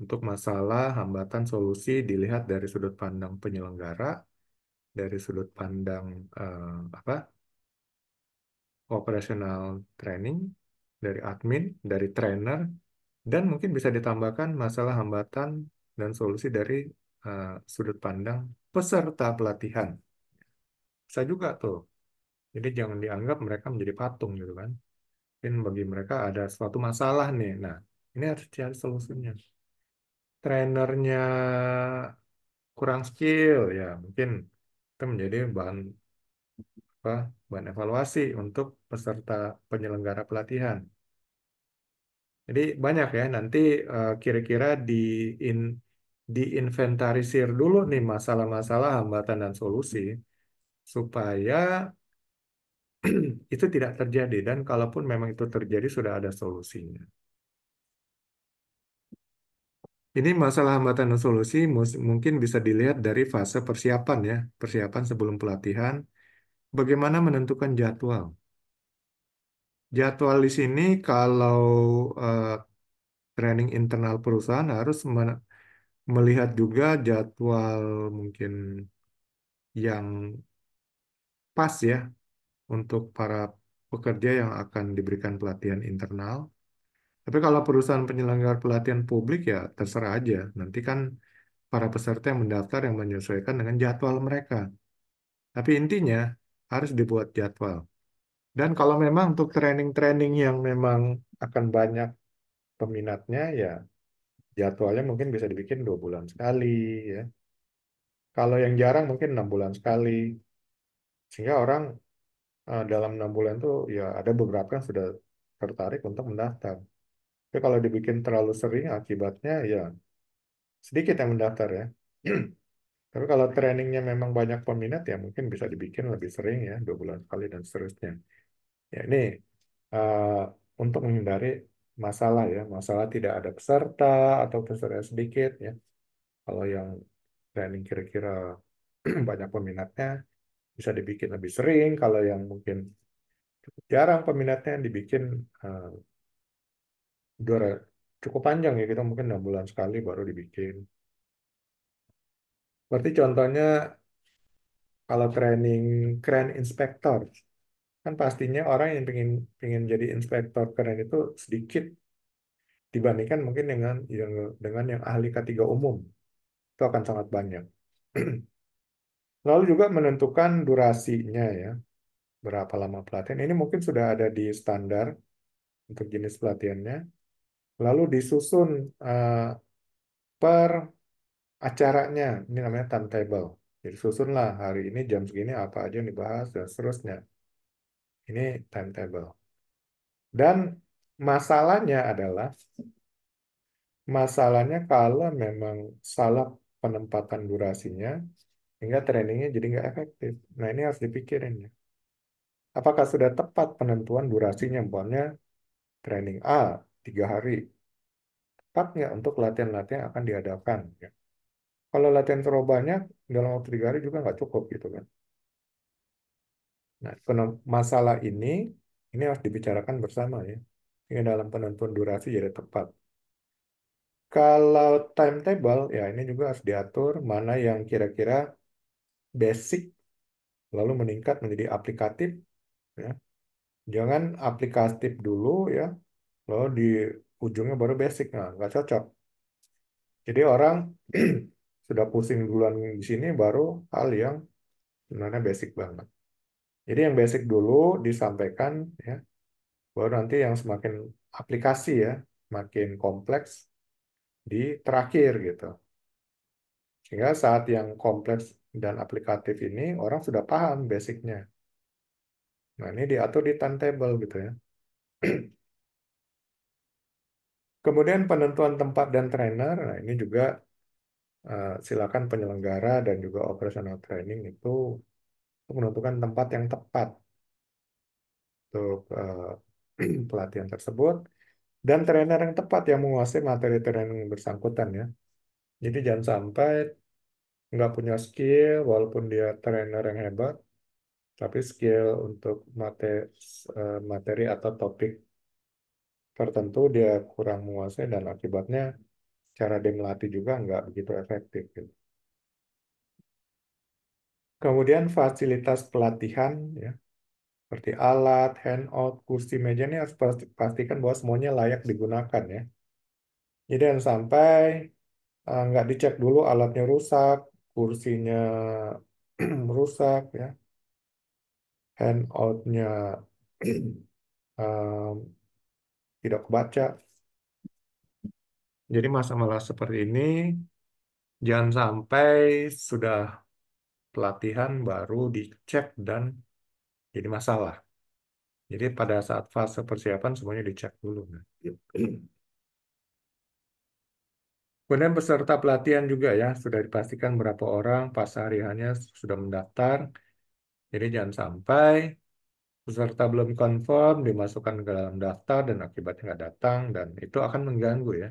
Untuk masalah, hambatan, solusi dilihat dari sudut pandang penyelenggara, dari sudut pandang apa operational training, dari admin, dari trainer, dan mungkin bisa ditambahkan masalah hambatan dan solusi dari sudut pandang peserta pelatihan. Bisa juga tuh. Jadi jangan dianggap mereka menjadi patung gitu kan. Mungkin bagi mereka ada suatu masalah nih. Nah, ini harus cari solusinya. Trainernya kurang skill, ya mungkin itu menjadi apa, bahan evaluasi untuk peserta penyelenggara pelatihan. Jadi banyak ya, nanti kira-kira in, diinventarisir dulu nih masalah-masalah hambatan dan solusi supaya itu tidak terjadi dan kalaupun memang itu terjadi sudah ada solusinya. Ini masalah hambatan dan solusi mungkin bisa dilihat dari fase persiapan ya, persiapan sebelum pelatihan, bagaimana menentukan jadwal. Jadwal di sini kalau eh, training internal perusahaan harus melihat juga jadwal mungkin yang pas ya untuk para pekerja yang akan diberikan pelatihan internal. Tapi kalau perusahaan penyelenggara pelatihan publik ya terserah aja. Nanti kan para peserta yang mendaftar yang menyesuaikan dengan jadwal mereka. Tapi intinya harus dibuat jadwal. Dan kalau memang untuk training-training yang memang akan banyak peminatnya ya jadwalnya mungkin bisa dibikin 2 bulan sekali ya. Kalau yang jarang mungkin 6 bulan sekali. Sehingga orang dalam 6 bulan tuh ya ada beberapa yang sudah tertarik untuk mendaftar. Tapi kalau dibikin terlalu sering akibatnya ya sedikit yang mendaftar ya. Tapi kalau trainingnya memang banyak peminat ya mungkin bisa dibikin lebih sering ya 2 bulan sekali dan seterusnya. Ya ini eh, untuk menghindari masalah ya, masalah tidak ada peserta atau peserta sedikit ya. Kalau yang training kira-kira banyak peminatnya bisa dibikin lebih sering. Kalau yang mungkin jarang peminatnya dibikin eh, dua- cukup panjang ya kita mungkin 6 bulan sekali baru dibikin. Berarti contohnya kalau training crane inspector kan pastinya orang yang pengen jadi inspektor keren itu sedikit dibandingkan mungkin dengan yang ahli K3 umum itu akan sangat banyak. Lalu juga menentukan durasinya ya, berapa lama pelatihan. Ini mungkin sudah ada di standar untuk jenis pelatihannya. Lalu disusun eh, per acaranya, ini namanya timetable. Jadi susunlah hari ini jam segini apa aja yang dibahas dan seterusnya. Ini timetable. Dan masalahnya adalah masalahnya kalau memang salah penempatan durasinya, hingga trainingnya jadi nggak efektif. Nah ini harus dipikirin ya. Apakah sudah tepat penentuan durasinya? Umpamanya training A 3 hari, tepat nggak untuk latihan-latihan yang akan diadakan? Ya. Kalau latihan terlalu banyak, dalam waktu 3 hari juga nggak cukup gitu kan. Nah, masalah ini harus dibicarakan bersama ya. Ini dalam penentuan durasi jadi tepat. Kalau timetable, ya ini juga harus diatur mana yang kira-kira basic, lalu meningkat menjadi aplikatif. Ya. Jangan aplikatif dulu ya, lalu di ujungnya baru basic. Nah, nggak cocok. Jadi orang sudah pusing duluan di sini, baru hal yang sebenarnya basic banget. Jadi yang basic dulu disampaikan ya, baru nanti yang semakin aplikasi ya, makin kompleks di terakhir gitu. Sehingga saat yang kompleks dan aplikatif ini orang sudah paham basicnya. Nah, ini diatur di timetable gitu ya. Kemudian penentuan tempat dan trainer, nah ini juga silakan penyelenggara dan juga operational training itu untuk menentukan tempat yang tepat untuk pelatihan tersebut dan trainer yang tepat yang menguasai materi training yang bersangkutan ya. Jadi jangan sampai nggak punya skill walaupun dia trainer yang hebat, tapi skill untuk materi atau topik tertentu dia kurang menguasai dan akibatnya cara dia melatih juga nggak begitu efektif gitu. Kemudian fasilitas pelatihan ya, seperti alat, handout, kursi, meja ini harus pastikan bahwa semuanya layak digunakan ya. Jadi jangan sampai nggak dicek dulu alatnya rusak, kursinya rusak ya, handoutnya um, tidak kebaca. Jadi masalah seperti ini jangan sampai sudah pelatihan baru dicek dan jadi masalah. Jadi pada saat fase persiapan semuanya dicek dulu. Nah. Kemudian peserta pelatihan juga ya, sudah dipastikan berapa orang pas hari hanya sudah mendaftar. Jadi jangan sampai peserta belum confirm dimasukkan ke dalam daftar dan akibatnya nggak datang dan itu akan mengganggu ya.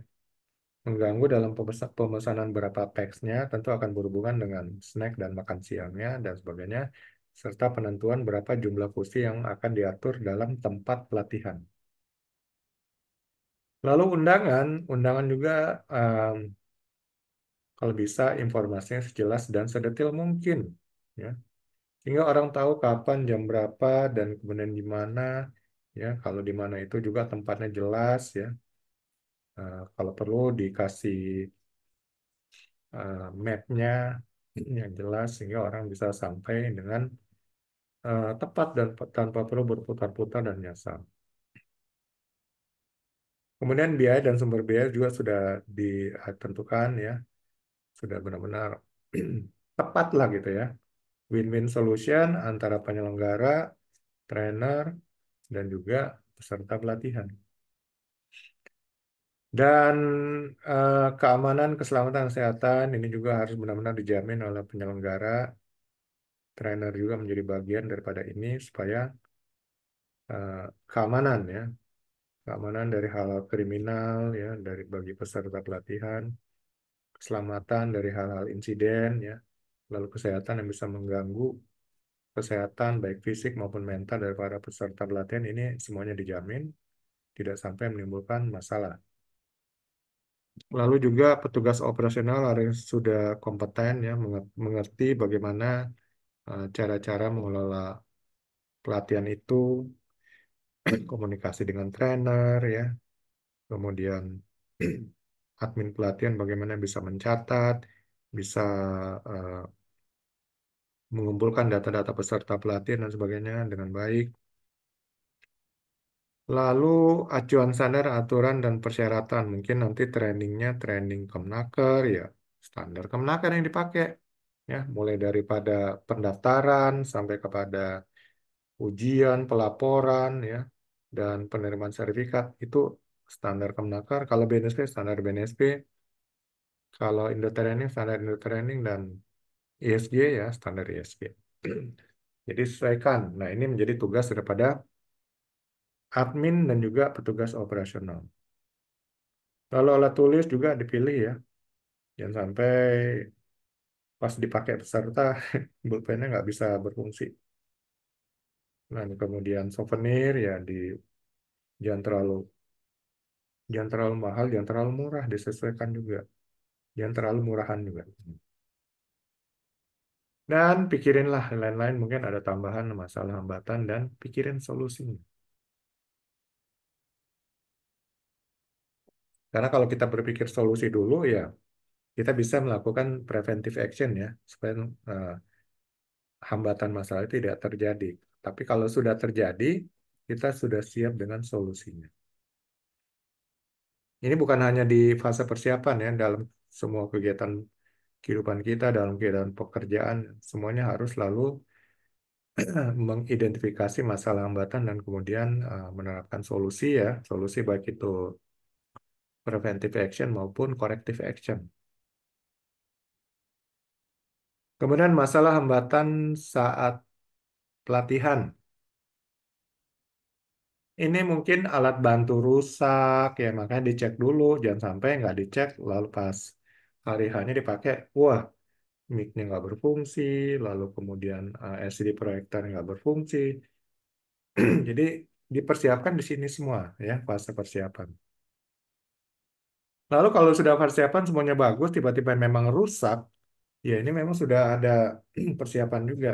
Mengganggu dalam pemesanan berapa packsnya tentu akan berhubungan dengan snack dan makan siangnya dan sebagainya serta penentuan berapa jumlah kursi yang akan diatur dalam tempat pelatihan. Lalu undangan juga em, kalau bisa informasinya sejelas dan sedetil mungkin ya. Sehingga orang tahu kapan, jam berapa dan kemudian di mana ya. Kalau di mana itu juga tempatnya jelas ya. Kalau perlu dikasih map-nya yang jelas sehingga orang bisa sampai dengan tepat dan tanpa perlu berputar-putar dan nyasar. Kemudian biaya dan sumber biaya juga sudah ditentukan ya, sudah benar-benar tepat lah gitu ya. Win-win solution antara penyelenggara, trainer, dan juga peserta pelatihan. Dan keamanan, keselamatan, kesehatan ini juga harus benar-benar dijamin oleh penyelenggara. Trainer juga menjadi bagian daripada ini supaya eh, keamanan ya, keamanan dari hal-hal kriminal ya, dari bagi peserta pelatihan, keselamatan dari hal-hal insiden ya, lalu kesehatan yang bisa mengganggu kesehatan baik fisik maupun mental daripada peserta pelatihan ini semuanya dijamin, tidak sampai menimbulkan masalah. Lalu juga petugas operasional harus sudah kompeten ya, mengerti bagaimana cara-cara mengelola pelatihan itu, komunikasi dengan trainer ya, kemudian admin pelatihan bagaimana bisa mencatat, bisa eh, mengumpulkan data-data peserta pelatihan dan sebagainya dengan baik. Lalu acuan standar, aturan dan persyaratan, mungkin nanti trainingnya training Kemnaker ya, standar Kemnaker yang dipakai ya, mulai daripada pendaftaran sampai kepada ujian, pelaporan ya, dan penerimaan sertifikat itu standar Kemnaker. Kalau BNSP standar BNSP, kalau Indo Training standar Indo Training dan ISG ya standar ISG. Jadi sesuaikan. Nah, ini menjadi tugas daripada admin dan juga petugas operasional. Lalu alat tulis juga dipilih ya. Jangan sampai pas dipakai peserta pulpennya nggak bisa berfungsi. Nah, kemudian souvenir ya jangan terlalu jangan terlalu mahal, jangan terlalu murah, disesuaikan juga. Jangan terlalu murahan juga. Dan pikirinlah lain-lain mungkin ada tambahan masalah hambatan dan pikirin solusinya. Karena kalau kita berpikir solusi dulu ya kita bisa melakukan preventive action ya supaya hambatan masalah itu tidak terjadi. Tapi kalau sudah terjadi, kita sudah siap dengan solusinya. Ini bukan hanya di fase persiapan ya, dalam semua kegiatan kehidupan kita, dalam kegiatan pekerjaan, semuanya harus selalu mengidentifikasi masalah hambatan dan kemudian menerapkan solusi ya, solusi baik itu preventive action maupun corrective action. Kemudian masalah hambatan saat pelatihan. Ini mungkin alat bantu rusak ya, makanya dicek dulu, jangan sampai nggak dicek lalu pas hari hanya dipakai, wah mic-nya nggak berfungsi, lalu kemudian LCD proyektor nggak berfungsi. Jadi dipersiapkan di sini semua ya, fase persiapan. Lalu kalau sudah persiapan semuanya bagus, tiba-tiba memang rusak, ya ini memang sudah ada persiapan juga.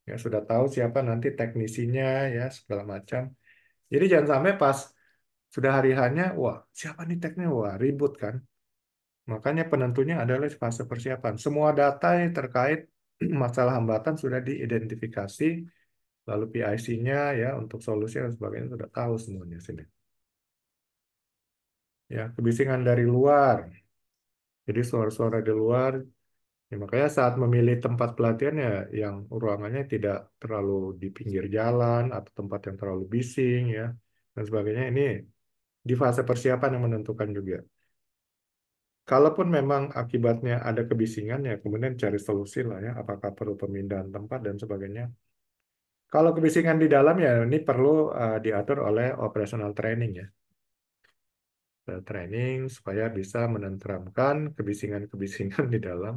Ya sudah tahu siapa nanti teknisinya ya segala macam. Jadi jangan sampai pas sudah hari hanya, wah siapa nih teknya, wah ribut kan. Makanya penentunya adalah fase persiapan. Semua data yang terkait masalah hambatan sudah diidentifikasi, lalu PIC-nya ya untuk solusi dan sebagainya sudah tahu semuanya sini. Ya, kebisingan dari luar. Jadi suara-suara di luar. Ya, makanya saat memilih tempat pelatihan ya yang ruangannya tidak terlalu di pinggir jalan atau tempat yang terlalu bising ya dan sebagainya ini di fase persiapan yang menentukan juga. Kalaupun memang akibatnya ada kebisingan ya kemudian cari solusi lah ya apakah perlu pemindahan tempat dan sebagainya. Kalau kebisingan di dalam ya ini perlu diatur oleh operational training ya. Training supaya bisa menenteramkan kebisingan-kebisingan di dalam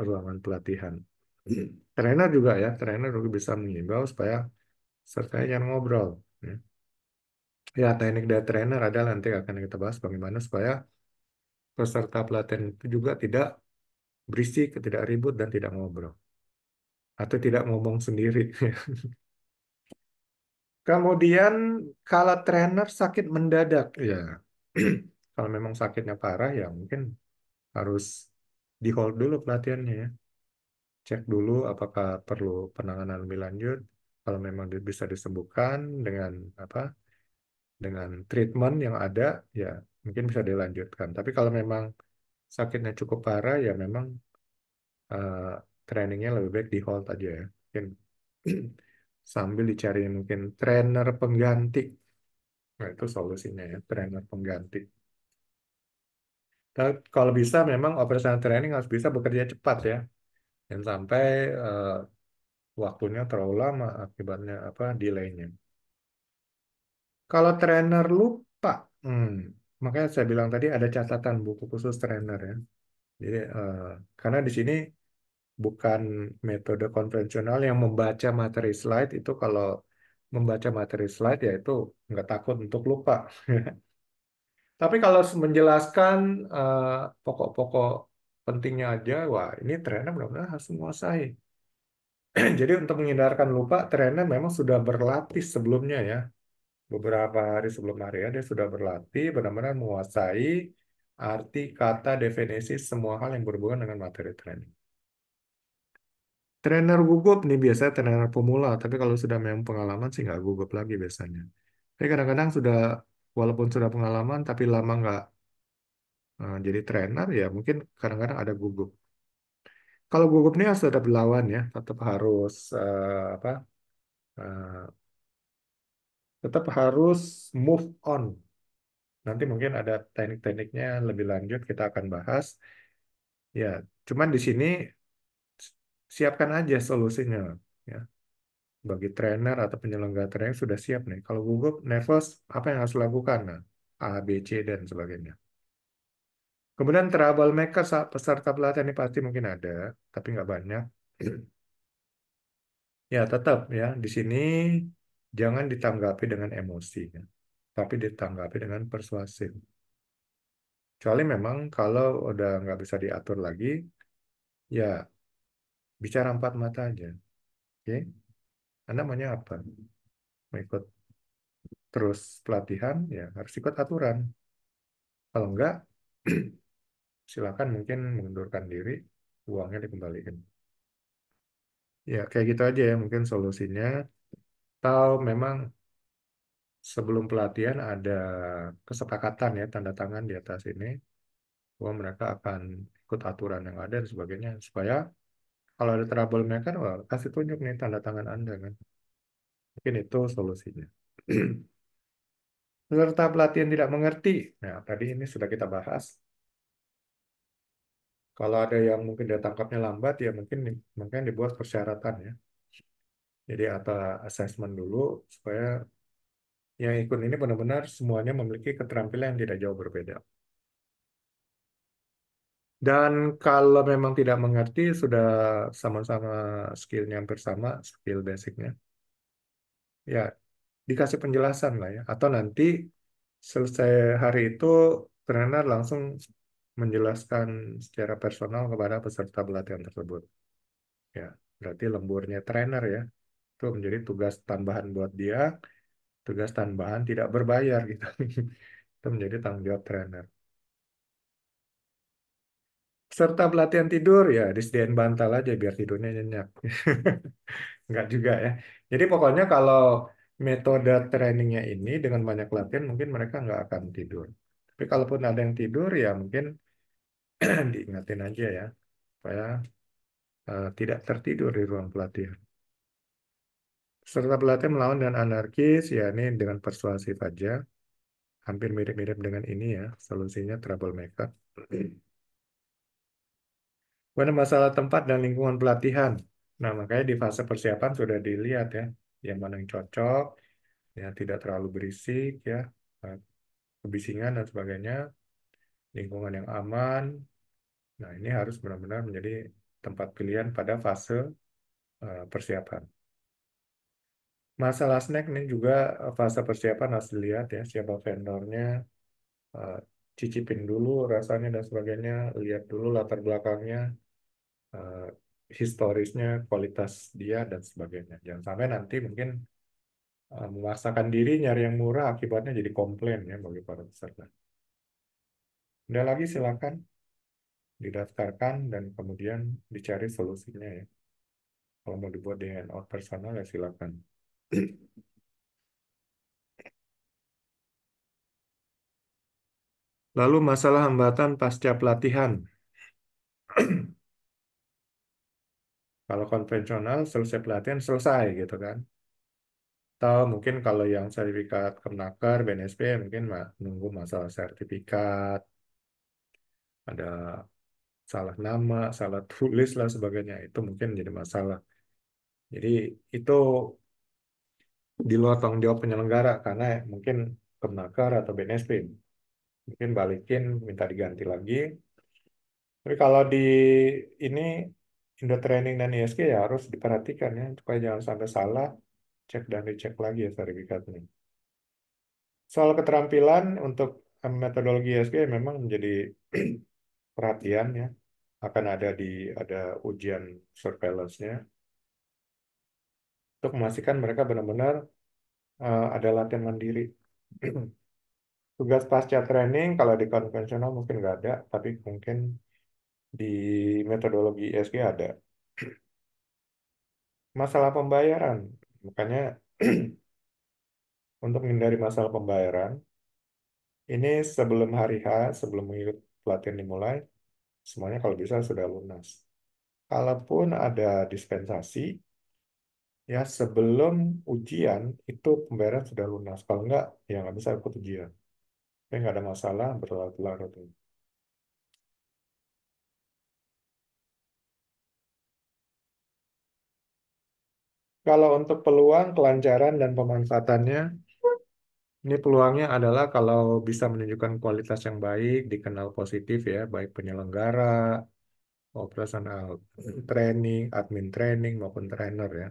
ruangan pelatihan. Trainer juga ya, trainer juga bisa mengimbau supaya serta jangan ngobrol. Ya, ya teknik dari trainer adalah nanti akan kita bahas bagaimana supaya peserta pelatihan itu juga tidak berisik, tidak ribut, dan tidak ngobrol. Atau tidak ngomong sendiri. Kemudian kalau trainer sakit mendadak, ya kalau memang sakitnya parah ya mungkin harus di hold dulu pelatihannya ya. Cek dulu apakah perlu penanganan lebih lanjut. Kalau memang bisa disembuhkan dengan apa? Dengan treatment yang ada, ya mungkin bisa dilanjutkan. Tapi kalau memang sakitnya cukup parah, ya memang eh, trainingnya lebih baik di hold aja ya. Mungkin sambil dicari mungkin trainer pengganti. Nah, itu solusinya ya, trainer pengganti. Tapi kalau bisa memang operational training harus bisa bekerja cepat ya. Dan sampai eh, waktunya terlalu lama akibatnya apa delaynya. Kalau trainer lupa, hmm, makanya saya bilang tadi ada catatan buku khusus trainer ya. Jadi karena di sini bukan metode konvensional yang membaca materi slide itu kalau membaca materi slide ya itu nggak takut untuk lupa. Tapi kalau menjelaskan pokok-pokok pentingnya aja, wah ini trainer benar-benar harus menguasai. Jadi untuk menghindarkan lupa, trainer memang sudah berlatih sebelumnya ya. Beberapa hari sebelum hari ya, dia sudah berlatih, benar-benar menguasai arti, kata, definisi, semua hal yang berhubungan dengan materi training. Trainer gugup nih biasanya trainer pemula, tapi kalau sudah memang pengalaman sih nggak gugup lagi biasanya. Tapi kadang-kadang sudah, walaupun sudah pengalaman, tapi lama nggak jadi trainer, ya mungkin kadang-kadang ada gugup. Kalau gugup ini harus ada berlawan ya, tetap harus apa? eh, tetap harus move on. Nanti mungkin ada teknik-tekniknya lebih lanjut kita akan bahas. Ya, cuman di sini siapkan aja solusinya. Ya, bagi trainer atau penyelenggara training sudah siap nih. Kalau gugup, nervous, apa yang harus dilakukan? Nah, A, B, C, dan sebagainya. Kemudian troublemaker saat peserta pelatihan ini pasti mungkin ada, tapi nggak banyak. Ya, tetap ya, di sini jangan ditanggapi dengan emosi, ya, tapi ditanggapi dengan persuasif. Kecuali memang kalau udah nggak bisa diatur lagi, ya bicara empat mata aja. Oke, Anda maunya apa? Mau ikut terus pelatihan, ya harus ikut aturan. Kalau enggak, silakan mungkin mengundurkan diri, uangnya dikembalikan. Ya, kayak gitu aja ya mungkin solusinya. Atau memang sebelum pelatihan ada kesepakatan ya, tanda tangan di atas ini, bahwa mereka akan ikut aturan yang ada dan sebagainya, supaya kalau ada troublemaker, wah, kasih tunjuk nih tanda tangan Anda kan. Mungkin itu solusinya. Peserta pelatihan tidak mengerti. Nah, tadi ini sudah kita bahas. Kalau ada yang mungkin dia tangkapnya lambat, ya mungkin dibuat persyaratan ya. Jadi atau assessment dulu supaya yang ikut ini benar-benar semuanya memiliki keterampilan yang tidak jauh berbeda. Dan kalau memang tidak mengerti, sudah sama-sama skillnya hampir sama, skill basicnya, ya dikasih penjelasan lah ya. Atau nanti selesai hari itu, trainer langsung menjelaskan secara personal kepada peserta pelatihan tersebut. Ya, berarti lemburnya trainer ya. Itu menjadi tugas tambahan buat dia, tugas tambahan tidak berbayar gitu. Itu menjadi tanggung jawab trainer. Peserta pelatihan tidur ya disediain bantal aja biar tidurnya nyenyak. Enggak juga ya. Jadi pokoknya kalau metode trainingnya ini dengan banyak latihan mungkin mereka nggak akan tidur. Tapi kalaupun ada yang tidur ya mungkin diingatin aja ya supaya tidak tertidur di ruang pelatihan. Peserta pelatihan melawan dan anarkis ya ini dengan persuasif aja. Hampir mirip-mirip dengan ini ya solusinya troublemaker. Kemudian masalah tempat dan lingkungan pelatihan. Nah, makanya di fase persiapan sudah dilihat ya, yang mana yang cocok, yang tidak terlalu berisik ya, eh, kebisingan dan sebagainya, lingkungan yang aman. Nah, ini harus benar-benar menjadi tempat pilihan pada fase persiapan. Masalah snack ini juga fase persiapan harus dilihat ya, siapa vendornya, eh, cicipin dulu rasanya dan sebagainya, lihat dulu latar belakangnya, eh, historisnya, kualitas dia dan sebagainya. Jangan sampai nanti mungkin memaksakan diri nyari yang murah akibatnya jadi komplain ya bagi para peserta. Udah lagi silakan didaftarkan dan kemudian dicari solusinya ya. Kalau mau dibuat di handout personal ya silakan. Lalu masalah hambatan pasca pelatihan. Kalau konvensional selesai pelatihan selesai gitu kan. Atau mungkin kalau yang sertifikat Kemnaker, BNSP mungkin nunggu masalah sertifikat, ada salah nama, salah tulis lah sebagainya. Itu mungkin jadi masalah. Jadi itu di luar tanggung jawab penyelenggara karena mungkin Kemnaker atau BNSP mungkin balikin minta diganti lagi. Tapi kalau di ini Indo Training dan ISG ya harus diperhatikan ya supaya jangan sampai salah, cek dan dicek lagi ya sertifikatnya. Soal keterampilan untuk metodologi ISG memang menjadi perhatian ya. Akan ada ujian surveillance-nya untuk memastikan mereka benar-benar ada latihan mandiri. Tugas pasca training kalau di konvensional mungkin nggak ada, tapi mungkin di metodologi ESG ada. Masalah pembayaran, makanya untuk menghindari masalah pembayaran, ini sebelum hari H, sebelum pelatihan dimulai, semuanya kalau bisa sudah lunas. Kalaupun ada dispensasi, ya sebelum ujian itu pembayaran sudah lunas. Kalau enggak, ya nggak bisa ikut ujian. Tapi nggak ada masalah berlarut-larut. Kalau untuk peluang, kelancaran, dan pemanfaatannya, ini peluangnya adalah kalau bisa menunjukkan kualitas yang baik, dikenal positif ya, baik penyelenggara, operasional training, admin training, maupun trainer ya.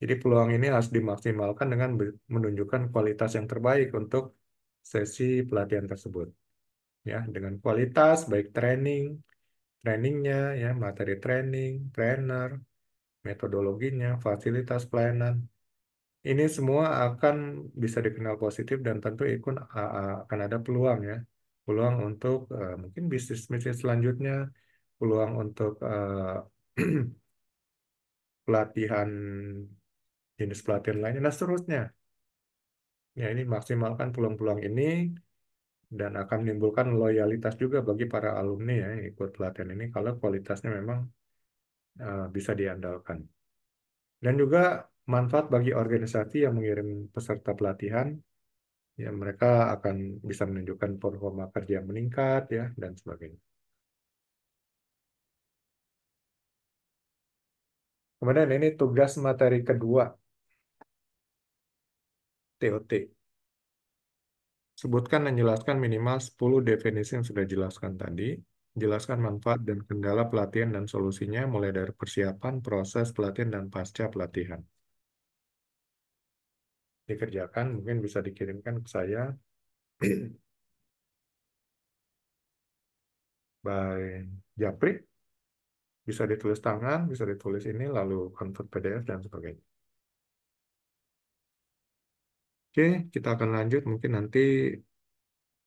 Jadi peluang ini harus dimaksimalkan dengan menunjukkan kualitas yang terbaik untuk sesi pelatihan tersebut. Ya, dengan kualitas baik trainingnya, ya, materi training, trainer, metodologinya, fasilitas pelayanan. Ini semua akan bisa dikenal positif dan tentu akan ada peluang ya. Peluang untuk mungkin bisnis-bisnis selanjutnya, peluang untuk pelatihan jenis pelatihan lainnya, dan seterusnya. Ya, ini maksimalkan peluang-peluang ini dan akan menimbulkan loyalitas juga bagi para alumni ya yang ikut pelatihan ini kalau kualitasnya memang bisa diandalkan. Dan juga manfaat bagi organisasi yang mengirim peserta pelatihan, ya mereka akan bisa menunjukkan performa kerja yang meningkat ya dan sebagainya. Kemudian ini tugas materi kedua, TOT. Sebutkan dan jelaskan minimal 10 definisi yang sudah dijelaskan tadi. Jelaskan manfaat dan kendala pelatihan dan solusinya mulai dari persiapan, proses pelatihan, dan pasca pelatihan. Dikerjakan, mungkin bisa dikirimkan ke saya by Japri. Bisa ditulis tangan, bisa ditulis ini, lalu convert PDF, dan sebagainya. Oke, kita akan lanjut mungkin nanti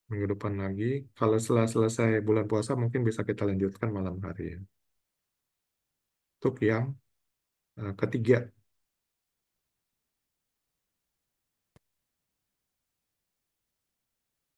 minggu depan lagi. Kalau setelah selesai bulan puasa, mungkin bisa kita lanjutkan malam hari ya. Untuk yang ketiga.